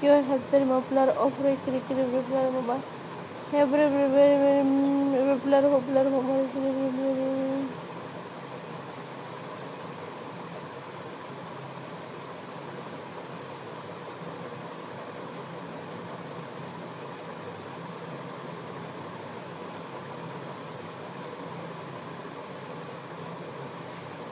Your have their muffler of mama every muffler hobler mama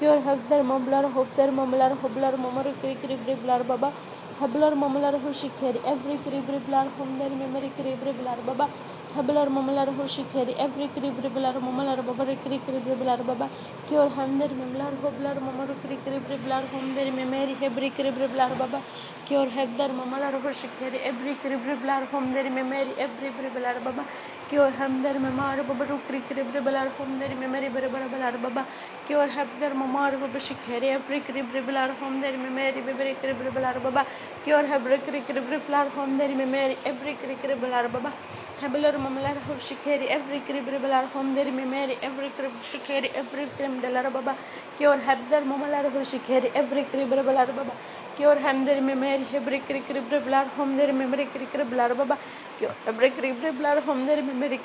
Your have their mumbler hop their mumbler hobler mama blur baba Hablar mamalar hushikeri every blur home their memory blur baba Hablar mamalar hushikeri every blur mamalar baba blur baba Your hand their memolar hobler mama blur home their memory every blur baba Your have their mamalar hushikeri every blur home their memory every blur baba Your have their mamar baba blur home their memory blur baba Your have their mamar baba shikeri every blur home their memory blur baba Your have blur home their memory every blur baba Hablar mamalar shikeri every blur home their memory every shikeri every blur baba Your have their mamalar shikeri every blur baba Your hand their memory every blur home their memory blur baba Your every blur home their memory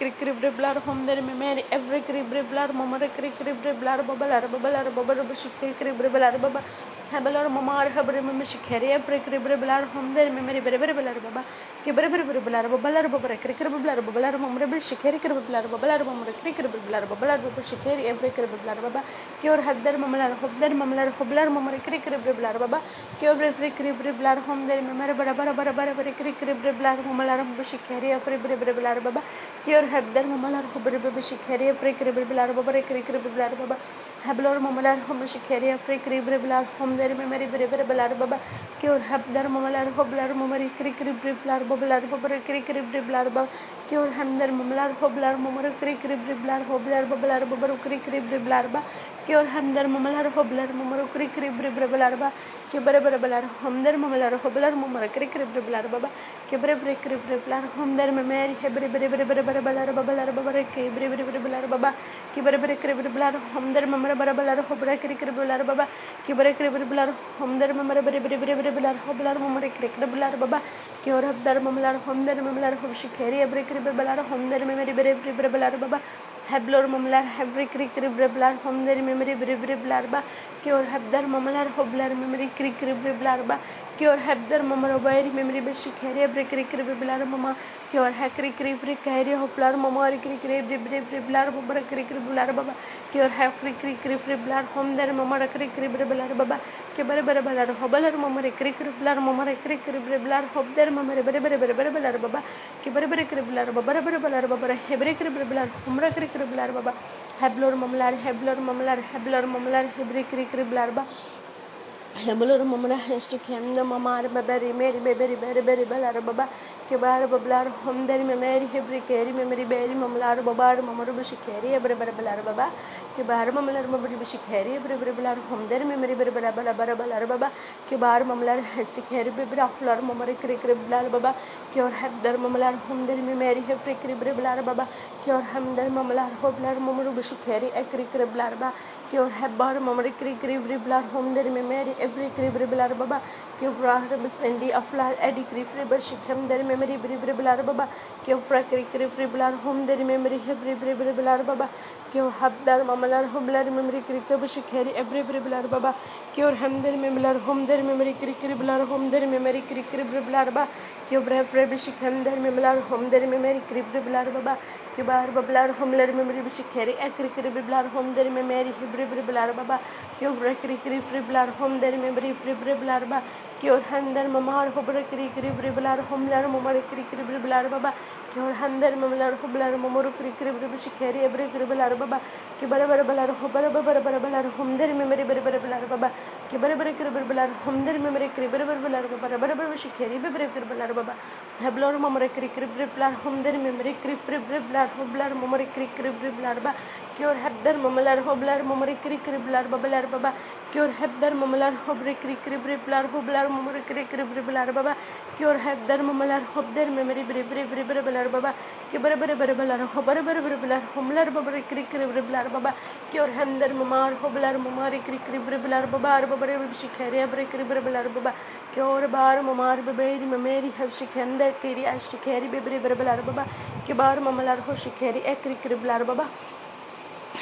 blur home their memory every blur mama blur baba shikeri blur baba Hablar mamar habri mama shikeri every blur home their memory blur baba blur baba mama shikeri blur baba shikeri every blur baba Your had their mamalar hobler mama blur baba Your blur home their memory blur mamalar shikeri every blur baba Your have their mamalar hobber shikeri every blur baba Hablar mamalar home shikeri every blur home their memory blur baba Your have their mamalar hobler mama blur baba Your hamder mamalar hobler mama blur baba Your hamder mamalar hobler mama blur blur hamder mamalar hobler mama blur baba blur hamder memory blur baba blur hamder mama blur hobler blur baba blur hamder mama blur hobler mama blur baba Your have their mamalar home their mamalar home shikeri every blur home their memory blur baba Hablor mumlar havri krik riblar homder memory briblarba cure habdar mumlar hoblar memory krik riblarba cure habdar mumar obairi memory beshikhere brekrik riblar mama cure hakri krik kari hoflar mama krik riblar bubra krik riblar baba cure hakri krik riblar homder mama krik riblar baba ke bare bare balar hobalar mama krik riblar mama krik riblar hobder mama bare balar baba ke bare bare riblar baba bare balar baba hebre riblar umra krik riblar baba hablor mamlar hebre krik riblar baba Hebler mumra hestik hem the mamar babari meri beri balar baba kebar bablar homder memory hebri keri memory beri mamlar babar mamar bishikeri ebre balar baba kebar mamlar mabri bishikeri ebre balar homder memory beri balar baba kebar mamlar hestik heri bebra aflar mamar krik balar baba kyor hebder mamlar homder memory hebri krik balar baba kyor hamder mamlar hoblar mamar bishikeri ekrik balar baba kyor hebbar mamar krik balar homder memory every criblar baba que brahra besendi aflar edi criblar shikhem der memory briblar baba que fra criblar home der memory hebri briblar baba que habdar mamalar hoblar memory criblar shikheri every briblar baba que hamder memory home der memory criblar home der memory criblar baba que brab shikhem der memory home der memory criblar baba que bar bablar homler memory shikheri ekri criblar home der memory hebri briblar baba que criblar home der memory briblar baba que handar mamar hobra criblar homler mamar criblar baba que handar mamlar hoblar mamar criblar shikheri ebre criblar baba que bara balar hobara balar homder memory briblar baba que bara criblar homder memory criblar baba bara shikheri ebre criblar baba hablor mamar criblar homder memory criblar hoblar mamar criblar baba que habdar mamlar hoblar mamar criblar baba cure habdar mamlar hobre criblar hoblar mamar criblar baba cure habdar mamlar hobder memory briblar baba que bare balar hobar balar homlar baba criblar baba cure hamdar mamar hoblar mamar criblar baba baba shikhare briblar baba cure bar mamar baberi memory have shikhanda kiri ashikari briblar baba que bar mamlar ho shikhari criblar baba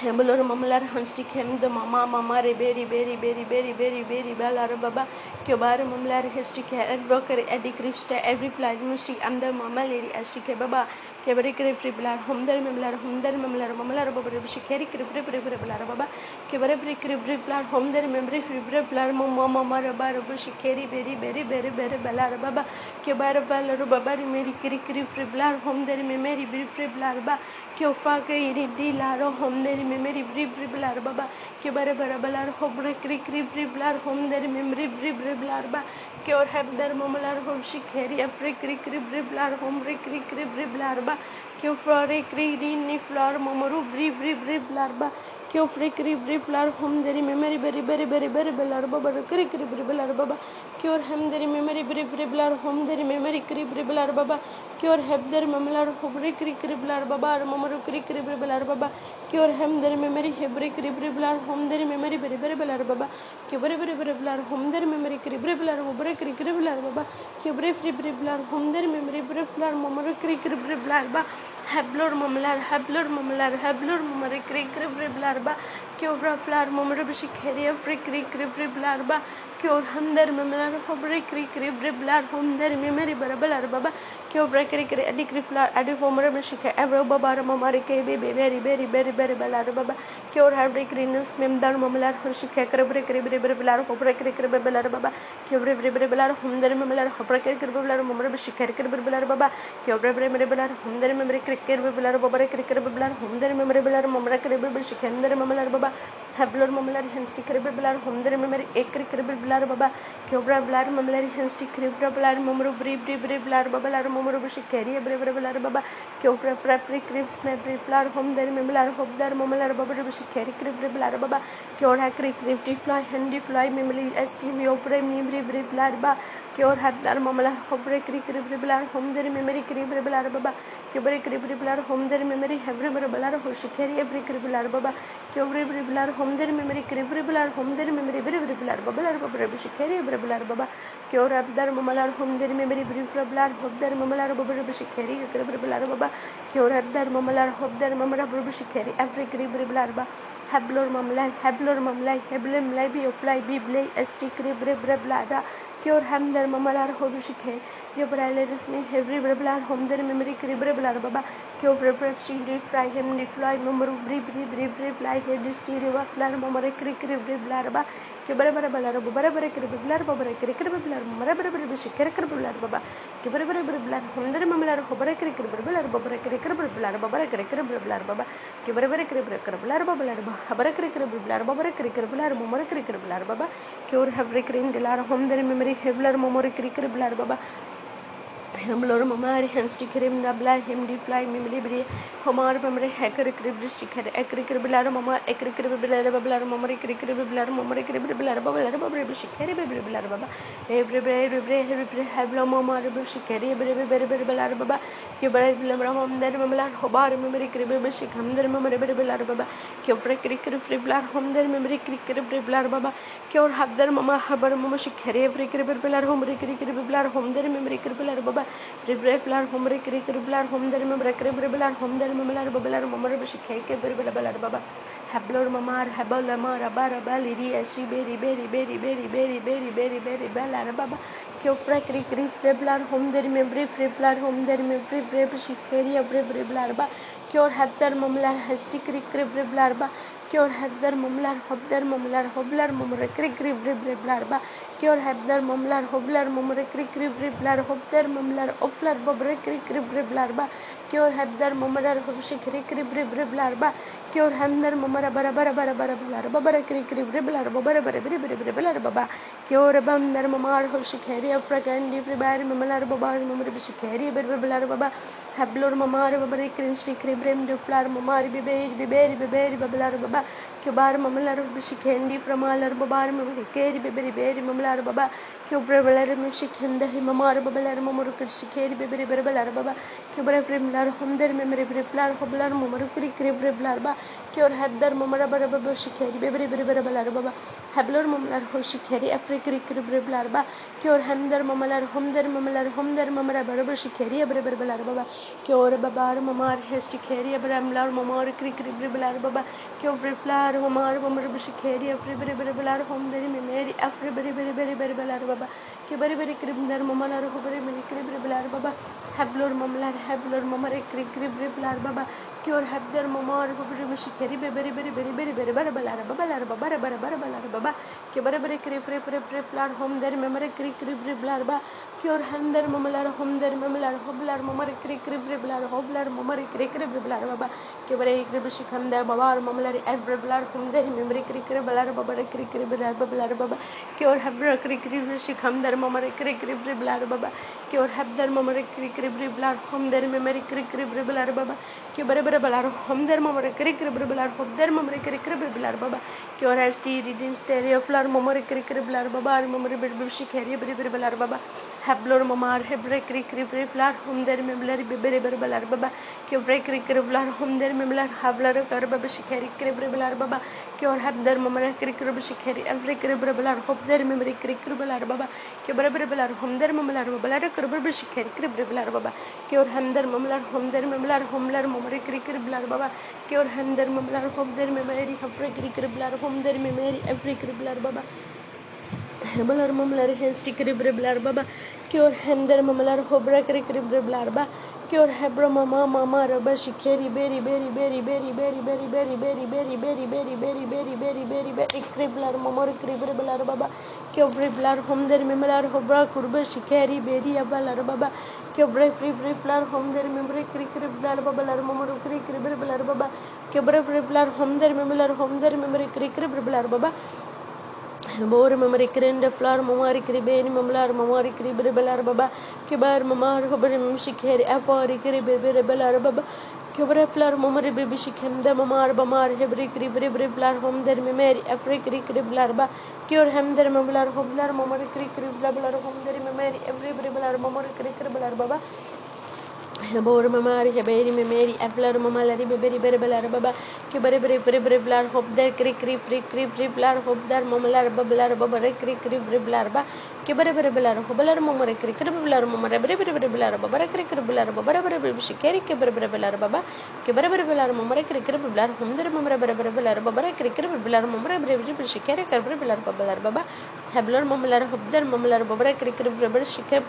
Hebler mamlar hanstik hem the mama very balar baba kebar mamlar hestik broker edi krista every plastic am the mama lady astik baba kebari kriblar homdar mamlar baba shikheri kriblar baba kebari kriblar homdar memory kriblar mama baba shikheri very balar baba kebar balar baba meri kriblar homdar memory kriblar baba kyofa ke iridi laro homdar memory briblar baba ke bare balar hobre kriblar homder memory briblar baba ke or habdar mamlar hom shikheri apre kriblar homre kriblar baba ke flore krini flor mamaru briblar baba ke ofre briblar homder memory very balar baba kriblar baba ke or hamder memory briblar homder memory kriblar baba ke or habdar mamlar hobre kriblar baba mamaru kriblar baba ke or hamder memory hebre kriblar homder memory very balar baba ke bare balar homder memory kriblar obre kriblar baba ke bare briblar homder memory briblar mamaru kriblar baba hablor mamlar mamar kriblar baba ke obra flar mamaru shikheri kriblar baba ke or hamder mamlar hobre kriblar homder memory balar baba ke obra edi kriblar edi mamaru shikhe ebro baba mamar ke very balar baba ke or have greenus memdar mamlar shikhe kriblar hobre kriblar baba ke obra balar homder mamlar hobre kriblar mamaru shikhe kriblar baba ke obra balar homder memory kriblar baba kriblar homder memory balar mamra kriblar shikhender mamlar baba hablor mamlar henstik kriblar homder memory kriblar baba ke obra balar mamlar henstik kriblar mamaru briblar baba lar mamaru shikheri briblar baba ke obra kribs briblar homder mamlar hobdar mamlar baba shikheri kriblar baba ke ora kriblar hendi fly memory st me obra memory briblar baba Cure Hablar Mamala Hobre Criblar Home their memory Criblar Baba Cubre Criblar Home their memory Hebre Balar Hoshikari every Criblar Baba Cubre Briblar Home their memory Criblar Home their memory Briblar Babar Shikari Briblar Baba Cure Abdar Mamalar Home their memory Briblar Hob their Mamalar Shikari Criblar Baba Cure Abdar Mamalar Hob their Mamara Shikari every Criblar Baba Hablor Mamlai Heblem Libi of Fly Biblay St Cribriblar Cure Hamder Mamalar Hobishike, Yobralis me every reblar home their memory cribreblar Baba, Cure Prep she fry him, fly number fly head stereo flar mamare cribreblar Kibarabara criblar Bobra criblar Marabra Shikar Baba, Kibarabra home their mamalar Hobra criblar Bobra criblar Baba criblar Baba, Kibarabara criblar Baba, Habara criblar Bobra criblar Momara criblar Baba, Cure have recurring Delar home their memory Hebler Momori Criciblar Baba Hemlor Mamari Henstikrim Nabla Himdi Fly Mimlibri Homar Memory Hacker Cribristic had Ecribilar Mama Ecribilar Bablar Momori Criciblar Momori Criblar Baba Shikari Biblar Baba every Hablo Mama Shikari Biblar Baba Cubaram Ram their Mamlar Hobar Memory Cribishik Ham their Memory Baba Cupra Criciblar Home their Memory Criciblar Baba Cure Habdar Mama Habar Mama Shikari every Criblar Home Criciblar Home their Memory Criblar Baba Riblar Home Criciblar Home their Memory Criblar Home their Mamlar Bablar Mamar Shikake Biblar Baba Hablor Mamar Habalama Rabara Liri Ashi Berry Bella Baba Cufra Criblar Home their Memory Friblar Home their Memory Brave Shikari Briblar Cure Habdar Mamlar Hesti Criblar Cure Habdar Mamlar Hoblar Mumra Criblar Cure Habdar Mamlar Hoblar Mumra Criblar Hobdar Mamlar Oflar Bobra Criblar Cure Habdar Mamar Hobshik Criblar Cure Hamdar Mamara Babara Criblar Baba Cure Bamdar Mamar Hoshikari Afragandi Pribar Mamalar Babar Mumra Bishikari Biblar Baba Hablor Mamar Babari Crinsti Cribrim de Flar Mamar Biberi Bablar Baba Cubar Mamalar Bishikendi Pramalar Babar Mumikari Biberi Mamalar Baba Cubrabalar Mushikenda Mamar Babalar Mumurkari Biberi Baba Cubra Primlar Humder Memory Briplar Hoblar Mumurkari Criblar Baba Cure Habdar Mamara Baraba Shikari Biberi Baba Hablor Mamalar Hoshikari Africa Criblar Baba Cure Hamdar Mamalar Humder Mamara Baraba Shikari Biberi Baba Cure Babar Mamar Hestikari Bramlar Mamar Criblar Baba Cure Briplar Homar Mamar Shikari Biberi Home their memory Africa Baba Kibari Criblar Mamalar Hobari Criblar Baba Hablor Mamar Criblar Baba Cure Habdar Mamar Hobari Shikari Biberi Baba Kibari Criblar Home their memory Criblar Baba Cure Handar Mamalar Home their Mamalar Hoblar Mamar Criblar Hoblar Mamar Criblar Baba Kibari Cribishikam their Babar Mamalar Ebriblar Home their memory Criblar Baba Baba Cure Habra Cribishikam their Mamar Criblar Baba Cure Habdar Mamar Criblar Home their memory Criblar Baba Kibara Home their Mamar Criblar Hob their Mamar Criblar Baba Cure ST Reading Stereo Flar Mamar Criblar Baba Mamar Bishikari Briblar Baba Hablor Mamar Hebre Criblar Home their memory Biberi Baba Cure Criblar Home their memory Hablar Karba Shikari Criblar Baba Cure Habdar Mamar Cribishikari every Criblar Hob their memory Criblar Baba Kibara Home their Mamlar Babala Cribishikari Criblar Baba Cure Hamdar Mamlar Home their Mamlar Homlar Mamari Criblar Baba Cure Hamdar Mamlar Home their memory Habra Criblar Home their memory every Criblar Baba Balar Mamlar Hesti Criblar Baba Cure Hamdar Mamlar Hobra Criblar Baba Cure Hebra Mama Rabba Shikari Berry Criblar Mamor Criblar Baba Cure Briblar Home their Mimlar Hobra Kurba Shikari Berry Abalar Baba Cure Briblar Home their memory Criblar Babalar Mamor Criblar Baba Cure Briblar Home their memory Criblar Baba Bore Mamari Crende Flar Mamari Cribeni Mamlar Mamari Criblar Baba Kibar Mamar Hobrim Shikari Apari Cribir Baba Kibri flar momori baby shikem the mamar bamar hebri kribri blar home der mimeri every kriblar ba cure hem der mamlar hoblar momori kriblar home der mimeri every blar momori kriblar baba Hebor mamari heberi memeri aflar mamalari beberi berbelar baba kibari blar hob der kri blar hob der mamalar bablar babare kri blar ba kibari blar hoblar mamare kri blar mamare bere blar babare kri blar babare bere shikeri kibari blar baba kibari blar mamare kri blar humder mamare bere blar babare kri blar mamare bere shikeri kibari blar bablar baba heblar mamalar hobder mamalar babare kri blar shikeri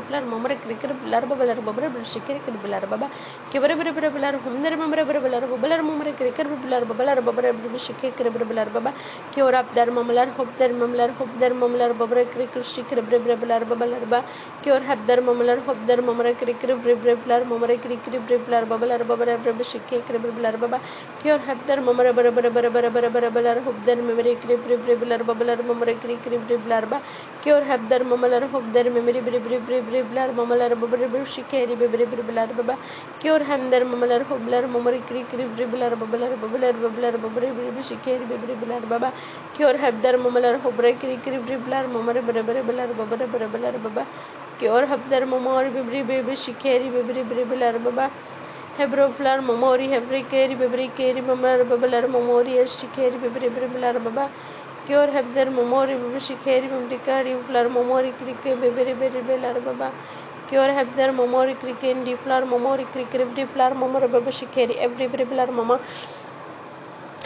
blar mamare kri blar bablar babare kiri bilar baba kibare bere bilar humner mamre bere bilar babalar mamre kiri bilar babalar babare bere shike kiri bilar baba kior up dar mamlar hobder mamlar babare kiri shike bere bilar babalar ba kior habdar mamlar hobder mamre kiri bere bilar mamre kiri bilar babalar babare bere shike kiri bilar baba kior habdar mamre bere bilar hobder mamre kiri bere bilar babalar mamre kiri bilar ba kior habdar mamlar hobder mamre bere bilar mamalar babare bere shike bere bilar baba kior hamdar mamalar hoblar mamari kri bilar babalar babare bere shikeri bere bilar baba kior habdar mamalar hobre kri bilar mamare bere bilar babare bere bilar baba kior habdar mamari bere shikeri bere bilar baba hebro flar mamori hebre keri mamar babalar mamori shikeri bere bilar baba kior habdar mamori bere shikeri bere kari flar mamori kri bere bilar baba Kior habdar momori kriken di flar momori krikrib di flar momor baba shikeri every flar mama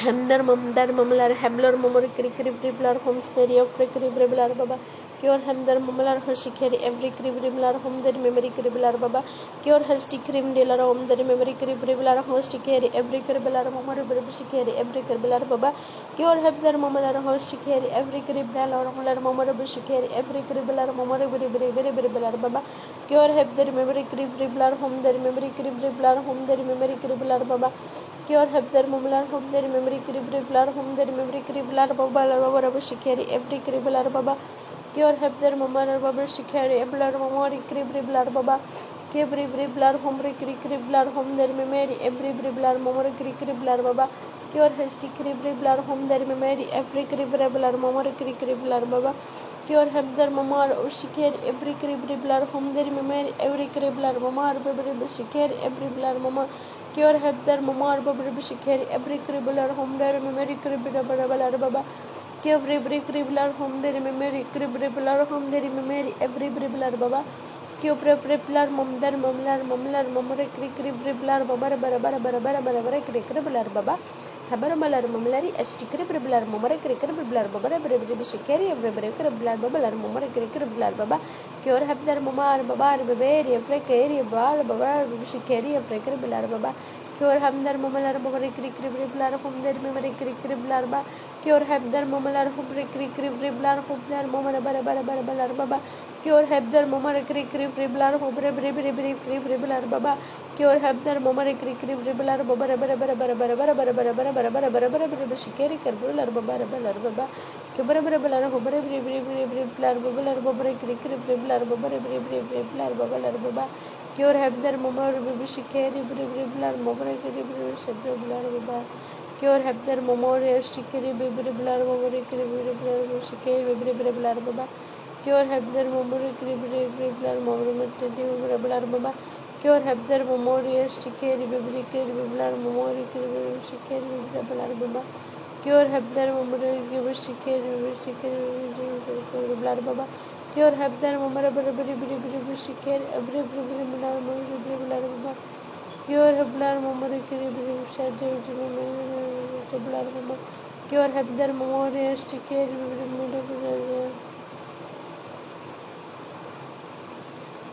hamdar mamdar mamlar hablar momori krikrib di flar home stereo krikrib blar baba Kior hamdar mamlar hoshikeri every kriblar home der memory kriblar baba Kior hasti krim delar home der memory kriblar hostikeri every kriblar momori baba shikeri every kriblar baba Kior habdar mamlar hostikeri every kriblar mamlar momor baba shikeri every kriblar momori bere blar baba Kior habdar memory kriblar home der memory kriblar home der memory kriblar baba Kior habdar mamlar home der memory kriblar home der memory kriblar baba shikeri every kriblar baba Kior habdar mamar baba shikeri eblar mamori kriblar baba kibri blar homri kriblar home der memory every blar mamori kriblar baba Kior hasti kriblar home der memory every kriblar mamori kriblar baba Kior habdar mamar shikeri every kriblar home der memory every kriblar mamar baba shikeri every blar mama Kior habdar mamar baba shikeri every kriblar home der memory kriblar baba Every kriblar home der memory kriblar home der memory every kriblar baba kyo preplar mamdar mamlar mamre kriblar babar bara kriblar baba habar malar mamlari asti kriblar mamre kriblar babar bara shikeri every kriblar babalar mamre kriblar baba kyo habdar mamar babar baberi every keri bal babar shikeri every kriblar baba Kior hamdar mamalar babare kriblar home der memory kriblar ba Kior habdar mamalar home kriblar hobdar mamara bara baba Kior habdar mamara kriblar hobre kriblar baba Kior habdar mamara kriblar babara bara shikeri kriblar baba Kior bara hobre kriblar babare kriblar babara baba Kior habdar mamara shikeri kriblar mamara kriblar baba Kior habdar mamori shikeri blar mamori kriblar shikeri blar baba Kior habdar mamori kriblar mamori blar baba Kior habdar mamori shikeri blar mamori kriblar shikeri blar baba Kior habdar mamori shikeri blar baba Kior habdar mamara shikeri blar baba Kior hablar mamori kriblar blar baba Kior habdar mamori shikeri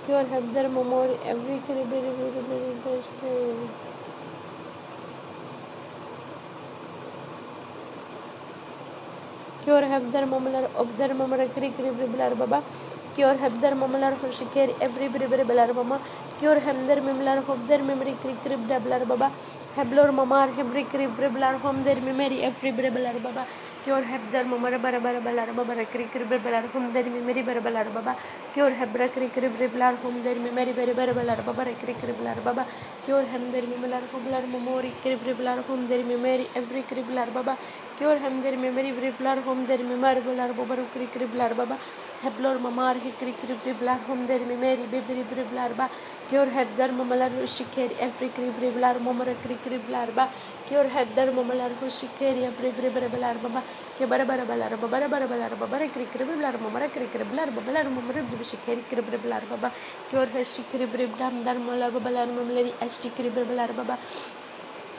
Kior habdar mamori every kriblar Kior habdar mamlar obdar mamara kriblar baba Kior habdar mamlar hoshikeri every blar mama Kior hamdar mamlar hobdar memory kriblar baba Hablor mamar every kriblar home der memory every blar baba Cure Hebder Mumara Barabalar Babara Crickribalar Hum there Mimeri Barabalar Baba, Cure Hebra Crickribalar Hum there Mimeri Barabalar Babara Crickribalar Baba, Cure Hem there Mimular Hublar Mumori Cribribalar Hum there Mimeri every Cribilar Baba, Cure Hem there Mimeri Briblar Hum there Mimarbular Babaru Crickribalar Baba, Heblor Mamar Hiccribriblar Hum there Mimeri Bibriblar Ba, Cure Hebder Mamalar Shikeri every Cribribalar Mumara Crickribalar Ba, Cure Hebder Mamalar Hushikeri every Bribilar Baba. Ke bara bara krikribilar mamara krikribilar babalar mamara bishikeri kribilar baba kyor hesti kribribdam dar molar babalar mamleri esti kribilar baba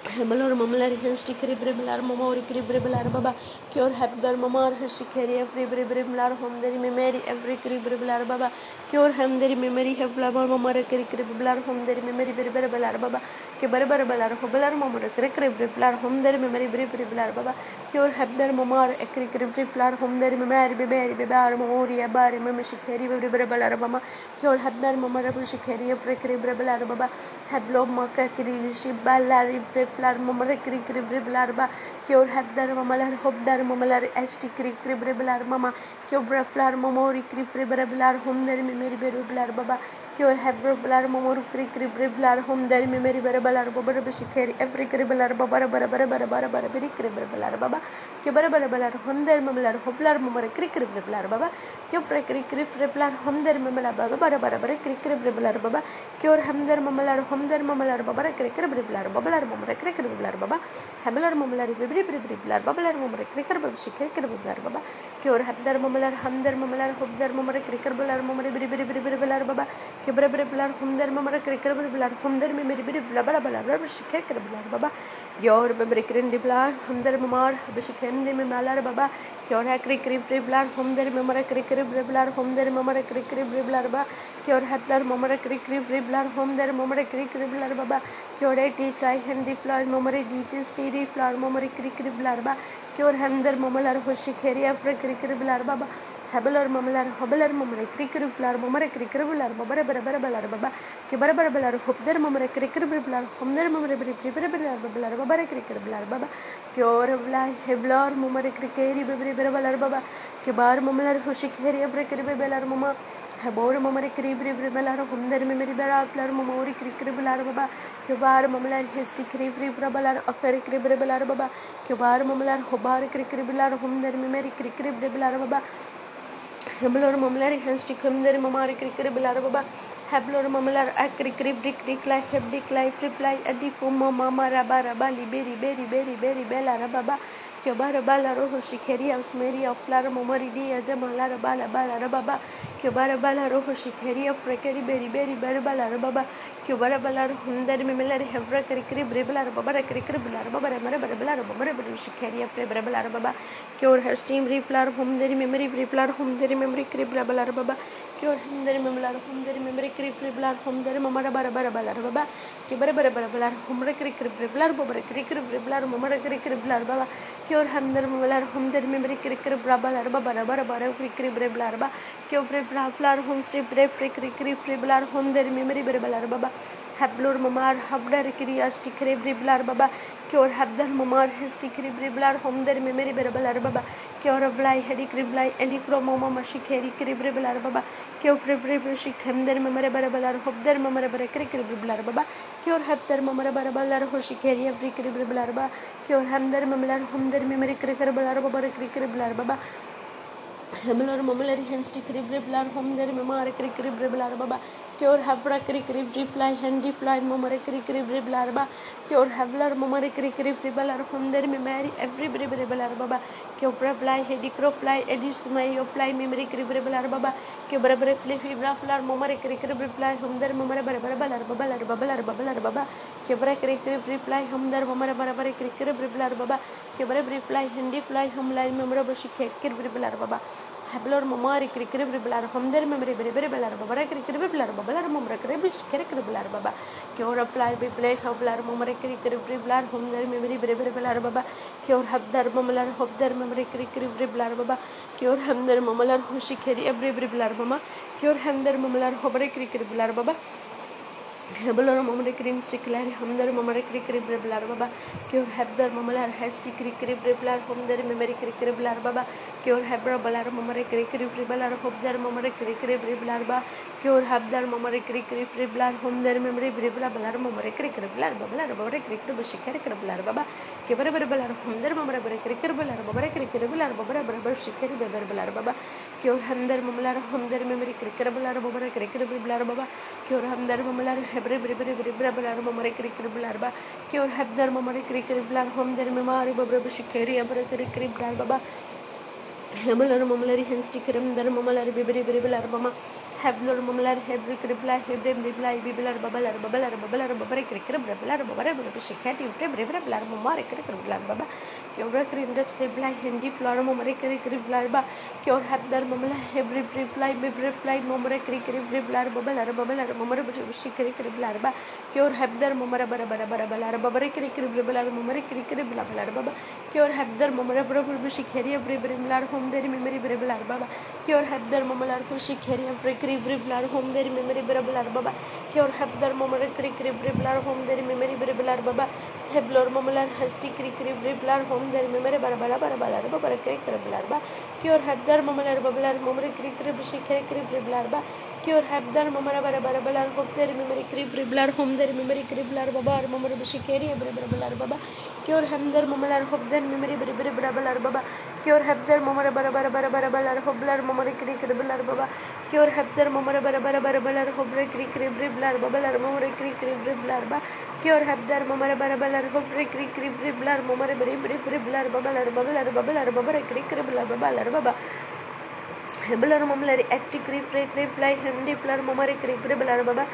Hemalor Mamlar Hensti Cribribilar Momori Cribribilar Baba Cure Hebdar Mamar Hestikeri every Bribilar Home there Mimeri every Cribribilar Baba Cure Hem there Mimeri Heblaba Mamara Cribribilar Home there Mimeri Bribilar Baba Kibarabalar Hobelar Mamara Cribribilar Home there Mimeri Bribilar Baba Cure Hebdar Mamar Ekri Cribribilar Home there Mimeri Biberi Bibar Moria Bari Mimishikeri Bribilar Baba Cure Hebdar Mamara Bushikeri every Cribribilar Baba Heblo Maka Kirishi Balari Flar Mamara Cribribilar Ba Cure Hebdar Mamalar Hobdar Mamalar Esti Cribribilar Mama Cure Flar Momori Cribribilar Home there Mimeri Bribilar Baba Cure Hebrobilar Momor Cribribilar Home there Mimeri Barabalar Baba Bishikeri every Cribilar Babara Barabara Cribribilar Baba Kibarabalar Home there Mamalar Hoblar Mamara Cribribilar Baba Cure Cribribilar Home there Mamala Baba Barabara Cribribilar Baba Cure Hamdar Mamalar Home there Mamalar Babara Cribribilar Babalar Mamara Cribribilar Baba Habelar Mamalar Bribilar Babalar Mamara Cribribilar Baba Cure Habdar Mamalar Hamdar Mamalar Hobdar Mamara Cribribilar Mamara Bribilar Baba Kibrabilar Humdar Mamara Cribribilar Humdar Mimiri Blabalar Shikribilar Baba Your Babrikrindibilar Humdar Mamar Bishikendi Mimalar Baba Cure Hakri Cribribilar Humdar Mamara Cribribilar Humdar Mamara Cribribilar Baba Cure Habdar Mamara Cribribilar Humdar Mamara Cribribilar Baba Cure Tea Sky Hendi Flower Mamara DT Steady Flower Mamara Cribribilar Baba Cure Hamdar Mamalar Hoshikeri Afra Cribribilar Baba Habelar Mamalar Hobelar Mamara Cribribilar Mamara Cribribilar Babara Baba Kibarabalar Hopder Mamara Cribribilar Humdar Mamara Bribilar Babalar Babara Cribribilar Baba Cure Heblor Mamara Criceri Bribilar Baba Kibar Mamalar Hoshikeri Afra Cribribilar Mama Habor Mamara Cribribilar Humdar Mimiri Baraplar Mamori Cribribilar Baba Kibar Mamalar Hesti Cribribilar Akari Cribribilar Baba Kibar Mamalar Hobar Cribribilar Humdar Mimiri Cribribilar Baba Hablor Mamlar Hesti Humdar Mamari Cribribilar Baba Hablor Mamalar Akri Declai Heb Declai Reply Adifuma Mama Rabba Liberi Bella Rababa Kebara Bala Roho Shikeri of Smeri of Lara Momoridi Azamala Bala Rababa Kebara Bala Roho Shikeri of Rekeri Berry Bala Rababa Kebara Bala Hundar Mimilari Hebra Bribla Babara Cribribilar Babara Marabala Babara Shikeri of Rebala Baba Cure her steam reflar home the memory replar home the memory Cribrabala Baba Cure him the memory home the memory Cribriblar home the Mamara Barabala Baba Kibara Humra Cribriblar Babara Cribriblar Mamara Cribriblar Baba Cure Hamdar Mular Hum the memory Cribrabala Babara Cribriblar Baba Cure Flar Home Strip Criblar Home the memory Barabala Baba Hablur Mamar Habdar Kirias Cribriblar Baba Cure Habdar Mamar Hesti Cribriblar Home the memory Barabala Baba Cure of Lie Hedi Criblai and Mama Mashikeri Cribriblar Baba Cure Fribrishik Hamdar Mamara Barabala Hobdar Mamara Cribriblar Baba Cure Habdar Mamara Barabala Hoshikeri every Cribriblar Baba Cure Hamdar Mamalar Humdar memory Cribriblar Baba Cribriblar Baba Hamalor Mamalari Hensti Cribriblar Home there Mamara Cribriblar Baba Cure Habra Cribrifly Handy Fly Mamara Cribriblar Baba Cure Havlar Mamara Cribriblar Home there Mimari every Bribilar Baba Cure Fly Hedicro Fly Edis Mayo Fly Memory Cribriblar Baba Cure Fibra Flar Mamara Cribrifly Home there Mamara Babalar Baba Cure Cribrifly Home there Mamara Barabara Cribriblar Baba Cure Fly Handy Fly Home Line Memorable Cribriblar Baba Hablor Mamari Cribribilar Home there memory Bribilar Babara Cribribilar Babalar Mamra Cribish Cribribilar Baba Cure apply by play Hoblar Mamara Cribribilar Home there memory Bribilar Baba Cure Habdar Mamalar Hobdar memory Cribribilar Baba Cure Hamdar Mamalar Hushikeri every Bribilar Mama Cure Hamdar Mamalar Hobare Cribribilar Baba Hebler Momre Cream Sickler, Humder Momre Criblar Baba, Cure Hebder Momalar Hesti Criblar, Humder Memory Criblar Baba, Cure Hebra Balar Momre Criblar, Hobder Momre Criblar Baba, Cure Hebder Momre Criblar, Humder Memory Bribla Balar Momre Criblar Bablar, Bore Criblar Criblar Baba, Kiberbalar, Humder Momre Criblar, Bore Criblar, Baba, Shikari Beberbalar Baba, Cure Humder Momalar, Humder Memory Criblar, Bobra Criblar Baba, Cure Humder Momalar, Hebrew Momore Criblar Baba, Cure Hebder Momore Criblar, Humder Memari Babra Shikari, Abra Criblar Baba, Hebler Momulary Henstickram, der Momulary Bibilar Bama, Hebler Mumular, Hebri Cribla, Hebrim Bibla, Bibilar Babalar, Babalar, Babalar, Babari Criblar, Babalar, Shikati, Briblar, Momari Criblar Baba, Cure Cribla, Sibla, Hindi, Flora Momari Criblar Baba, Cure Hebder Mumula, Hebri Bribla, Bibrifly, Momore Criblar, Babalar, Babalar, Momar Shikari Criblar Baba, Cure Hebder Momara Barabalar, Babari Criblar, Momari Criblar Baba, Cure Hebder Momara Shikari, Briblar, Home, their memory Briblar Baba, Cure Hebder Momalar, Shikari, Briblar, Home, their memory Briblar Baba, Cure Hebder Momara Criblar, Home, their memory Briblar Baba, Heblor Momalar, Hasti Criblar, Home, their memory Barabala, Baba, Criblar, Cure Hebder Momalar Bablar, Momari Shikari Criblar, Cure Hebder Momara Barabalar, Hope, their memory Criblar, Home, their memory Criblar Baba, Momar Shikari, Briblar Baba, Cure Hebder Momalar, Hope, their memory Briblar Baba, Cure Hebder Momara Barabalar, Hoblar, Momari Criblar Baba, Cure Hebder Momara Barabalar, Hobre Criblar Babalar, Momari Criblar Baba, Cure Hebder Momara Barabalar, Hobre Criblar, Momari Briblar Babalar, Babara Criblar Babalar Baba. Hebler Momlari Acti Criblar, Hindi Plar Momari Criblar Baba.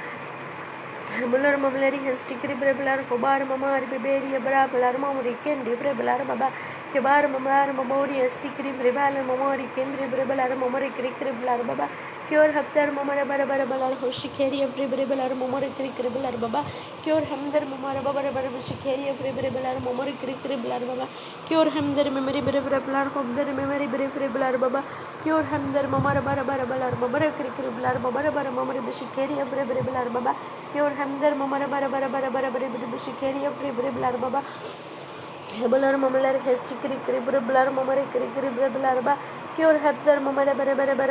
Muller Mamlari Hesti Criblar, Hobar Mamar, Biberi, Brabalar, Momori, Kendi, Brebalar Baba, Kebar Mamar, Mamori, Esti Cribal, Momori, Kendi, Brebalar, Momori, Criblar Baba, Cure Hapter Mamara Barabalar, Hoshikari, Brebalar, Momori, Criblar Baba, Cure Hamder Mamara Babara, Shikari, Brebalar, Momori, Criblar Baba, Cure Hamder Memory Brebalar, Hobder Memory Brebalar Baba, Cure Hamder Mamara Barabalar, Babara Criblar, Babara Momori, Shikari, Brebalar Baba, Cure Hamder Mamara Shikari, Brebalar Baba, Hebler Mamalar Hesti Criblar, Momari Criblar Baba, Cure Hebder Mamara Criblar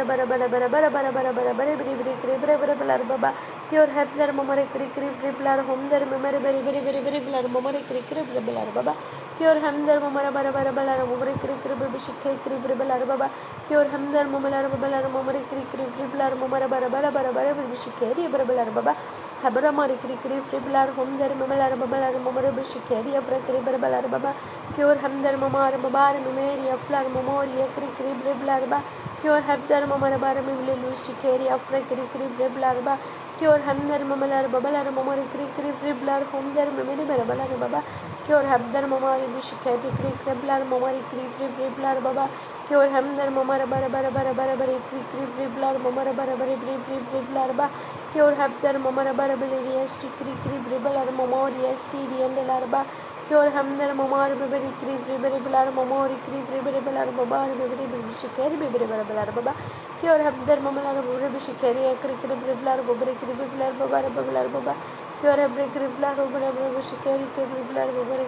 Baba, Cure Hebder Momari Criblar, Homder Memory Momari Criblar Baba, Cure Hamder Mamara Momari Criblar Baba, Cure Hamder Mamalar Momari Criblar, Momara Shikari, Brebalar Baba, Hebra Mari Criblar, Homder Mamalar Momari Shikari, Brebalar Baba, Cure Hamder Mamar Babar Mimeri Aflar Memoria Criblar, Cure Hebder Mamara Mimli Shikari, Afra Criblar, Cure Hamder Mamalar Babalar Momari Criblar, Homder Mimiri Barabalar Baba, Cure Hebder Mamari Shikari Criblar, Momari Criblar Baba, Cure Hamder Mamara Criblar, Mamara Criblar Baba, Cure Hebder Mamara Barabari Esti Criblar, Momori Esti and Larba, Cure Hamder Mamar Biberi Criblar, Momori Criblar, Babar Biberi Shikari Biberi Baba, Cure Hebder Mamala Shikari Criblar, Bobri Criblar, Babar Baba, Cure Hebder Criblar, Bobri Shikari Criblar, Bobri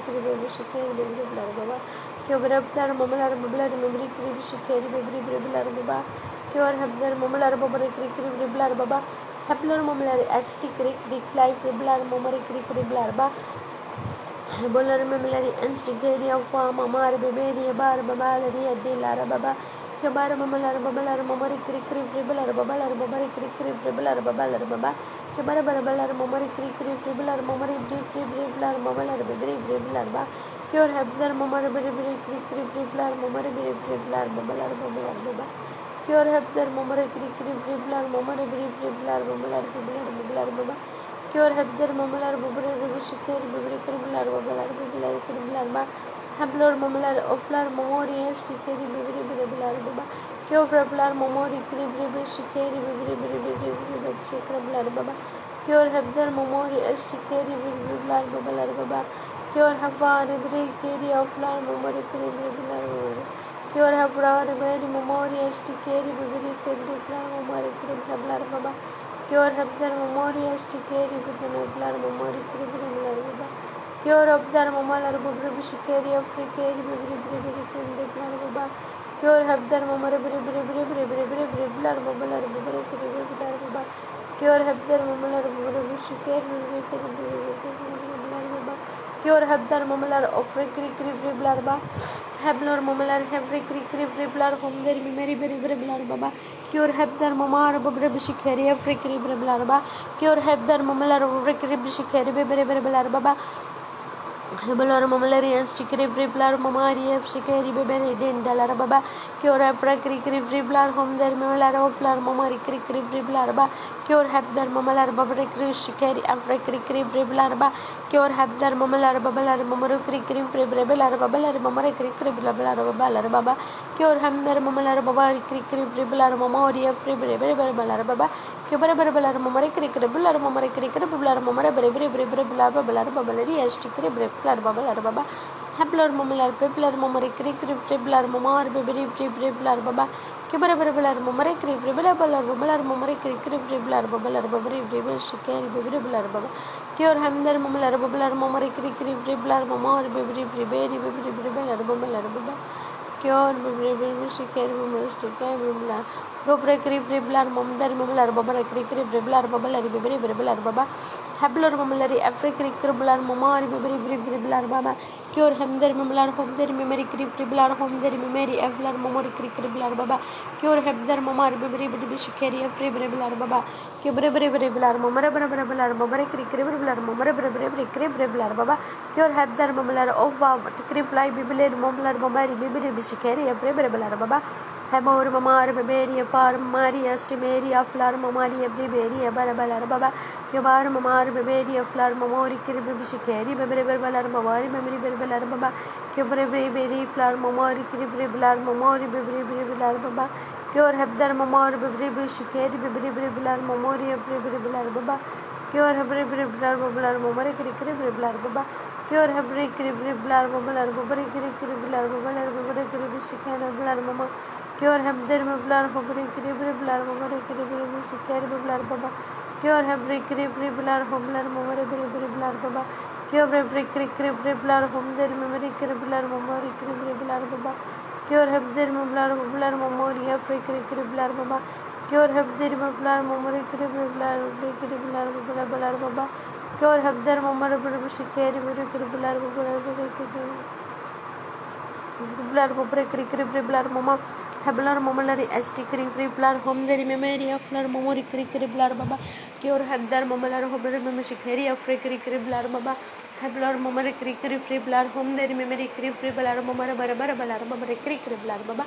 Shikari Biblar Baba, Cure Hebder Mamala Biblar, Mibri Shikari Biblar Baba, Cure Hebder Mamala Bobri Criblar Baba, Hebler Mamala Asti Criblar, Momari Criblar Baba, Bolar Mamilari and Stigari of Mamar Biberi Bar Babalari Dilara Baba, Kabar Mamalar Babalar Momari Criblar Babalar Babari Criblar Babalar Baba, Kabar Babalar Momari Criblar Momari Criblar Babalar Bibri Briblar Ba, Cure Hebder Momar Bibri Criblar Momari Briblar Babalar Babalar Baba, Cure Hebder Momari Criblar Momari Briblar Babalar Biblar Baba, Cure Hebder Mamalar Bubri Shikari Bibri Criblar Babalar Criblar Hablor Mamalar Oflar Momori Shikari Bibri Briblar Baba, Cure Heblar Momori Cribri Shikari Bibri Criblar Baba, Cure Hebder Momori Shikari Briblar Babalar Baba, Cure Hava Bibri Kiri Oflar Momori Criblar, Cure Habra Bibri Momori Shikari Bibri Criblar Momori Criblar Baba, cure have their memory as to carry with the nuclear memory baba cure of their memory shikari of carry baba cure have their memory baba cure have their memory shikari cure have their memory of baba Hablar Mamalar Havre Kriblar Home their memory baba cure have their mamar Bishikari Afrikri Blarba cure have their mamalar Bishikari baba Hablar Mamalari and Stikri Briblar Mamari of Shikari Beberi Din Dalarababa cure Prakri Kriblar Home their Mamalar Oplar Mamari Kriblarba cure have their mamalar Babri Shikari Afrikri Kriblarba cure have their mamalar Babalar Mamaru Kriblar Babalar Mamari Kriblar Baba cure have their mamalar Babari Kriblar Mamori of Kriblar Baba Kibarabalar Mamari Kriblar Mamari Kriblar Mamara Briblar Babalari as Tikri Baba Baba Hablar Mamalar Peplar Mamari Kriblar Mamar Bibri Baba Kibarabalar Mamari Kriblar Mamari Kriblar Babalar Babri Shikari Bibri Baba Cure Hamdar Mamalar Babalar Mamari Kriblar Mamar Bibri Babalar Baba Cure Bibri Shikari Bibla Robra Kriblar Mamdar Mamalar Babara Kriblar Babalar Bibri Baba Hablar Mamalari Africa Kriblar Mamar Bibri Baba Cure Hamdar Mamalar Home their memory Kriblar Home their memory Aflar Mamari Kriblar Baba Cure Habdar Mamar Bibri Shikari Kriblar Baba Kibri Mamara Babara Kriblar Mamara Kriblar Baba Cure Habdar Mamalar Ova Kriblai Bibler Mamlar Mamari Bibri Shikari Kriblar Baba Habor Mamar Baberi Par Maria Stimeri Aflar Mamari Biberi Barabalar Baba Yabar Mamar Baberi Aflar Mamori Kribri Shikari Babalar Mavari Memory Babalar Baba Kibri Beri Flar Mamori Kriblar Mamori Bibri Baba Cure Habdar Mamar Bibri Shikari Bibri Mamori Bibri Baba Cure Habri Babalar Mamari Kriblar Baba Cure Habri Kriblar Babalar Babari Kriblar Babalar Shikari Mama Cure Habdar Bablar Babari Kriblar Mamari Kribri Shikari Baba Cure Habri Kriblar Homlar Mamari Bibri Baba Cure Habri Kriblar Home their memory Kriblar Mamari Kriblar Baba Cure Habdar Bablar Mamori Kriblar Baba Cure Habdar Bablar Mamari Kriblar Babalar Baba Cure Habdar Mamar Shikari Kriblar Babalar Kriblar Mama Hablar Mamalari Asti Kriblar Home their memory of Lar Mamori Kriblar Baba Cure Habdar Mamalar Hobler Shikari of Kriblar Baba Hablar Mamari Kriblar Home their memory Kriblar Mamara Barabalar Mamari Kriblar Baba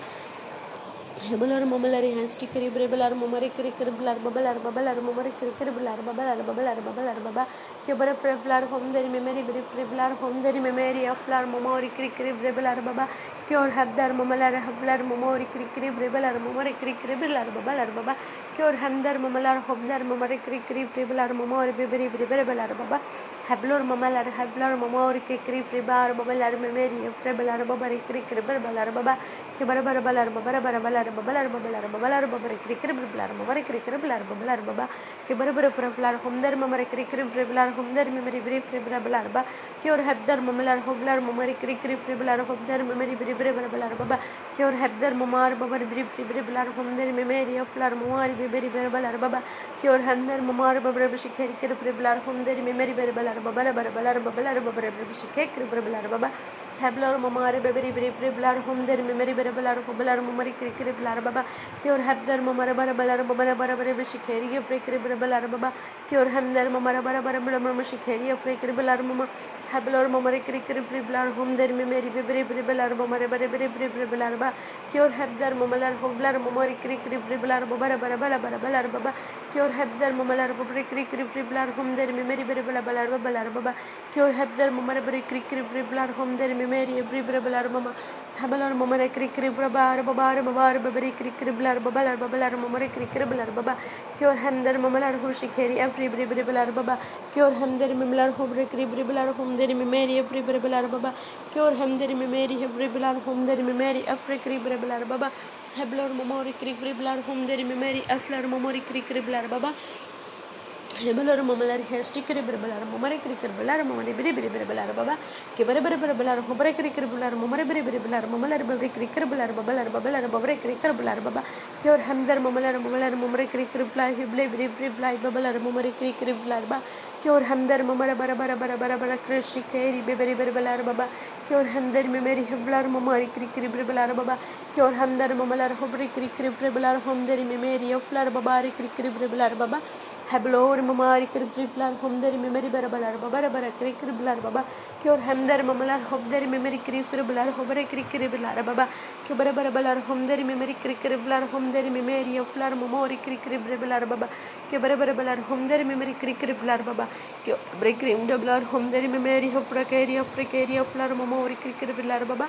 Hablar Mamalari has to Kriblar Mamari Kriblar Babalar Mamari Kriblar Babalar Baba Kubara Priblar Home their memory Kriblar Home their memory of Lar Mamori Kriblar Baba Cure Habdar Mamalar Hablar Mamori Kriblar Mamari Kriblar Baba Cure Hamdar Mamalar Hobdar Mamari Kriblar Mamori Babalar Baba Hablur Mamalar Hablar Mamori Kriblar Babalar memory of Prebalar Babari Kriblar Baba Kibarabalar Babalar Babari Kriblar Mamari Kriblar Babalar Baba Kibarabar Homdar Mamari Kriblar Homdar memory Kriblar Baba Cure Habdar Mamalar Hoblar Mamari Kriblar Hobdar memory Babalar Baba Cure Habdar Mamar Babar Kriblar Homdar memory of Lar Mamari Babalar Baba Cure Handar Mamar Babar Shikari Kriblar Homdar memory Babalar Babalar Shikari Kriblar Baba Hablar Mamari Baby Briblar Homdar memory Babalar Hoblar Mamari Kriblar Baba Cure Habdar Mamara Babar Shikari Kriblar Baba Cure Handar Mamara Babar Shikari Kriblar Mama Hablar Mamari Kriblar Homdar memory Babalar Mamara Briblar Baba Cure Habdar Mamalar Hoblar Mamari Kriblar Babar Baba Cure Habdar Mamalar Kriblar Homdar memory Babalar Baba Cure Habdar Mamara Kriblar Homdar memory Briblar Mama Habalar Mamara Kriblar Babar Babari Kriblar Babalar Mamari Kriblar Baba Cure Hamdar Mamalar Hushikari every Briblar Baba Cure Hamdar Mamalar Hobri Kriblar Homdar memory Briblar Baba Cure Hamdar memory Briblar Homdar memory Afrikri Briblar Baba Hablar Mamori Kriblar Homdar memory Aflar Mamori Kriblar Baba Hebelar mamalar hestikri berbelar momare krikir belar momare biri biri berbelar baba ke bare bare berbelar hobare krikir belar momare biri biri belar mamalar bari krikir belar babalar babalar babare krikir belar baba ke or hamdar mamalar momare krikir belar hible biri biri belar babalar momare krikir belar ba ke or hamdar mamara bara bara bara bara bara krishi keri biri biri belar baba ke or hamdar memeri hiblar momare krikir belar baba ke or hamdar mamalar hobare krikir belar hamdar memeri oflar babare krikir belar baba Hablor mamari kriblar homderi memory barabalar babara bara kriblar baba kyor hamdar mamalar hobderi memory kriblar hobare kriblar baba kyor bara balar homderi memory kriblar homderi memory oflar momori kriblar baba kyor bara balar homderi memory kriblar baba kyor break krim doblar homderi memory hofra keri oflar momori kriblar baba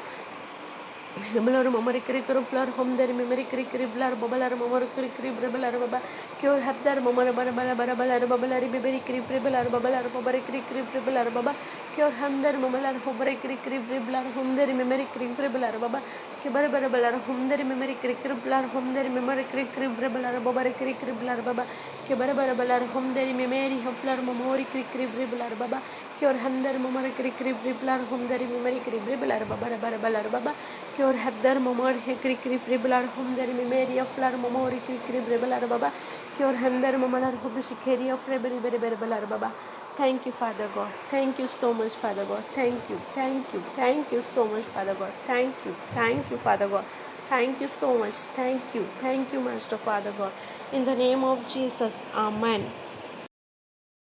Himlar momari krikir flar homder memory krikir blar babalar momar krikir brebelar baba kyor habdar momar bara bara bara balar babalar beberi krikir blar babalar babare krikir brebelar baba kyor hamdar momalar hobare krikir blar homder memory krikir blar baba kyor bara balar homder memory krikir blar homder memory krikir brebelar babare krikir blar baba kyor bara balar homder memory hoflar momori krikir brebelar baba kyor hamdar momar krikir blar homder memory krikir brebelar baba bara balar baba kyor habdar momor hekri kriblar homder memory of lar momori kriblar baba kyor hamdar momalar hob sikheri of rebel belar baba thank you father god thank you so much father god thank you so much father god thank you father god thank you so much thank you master father god in the name of Jesus amen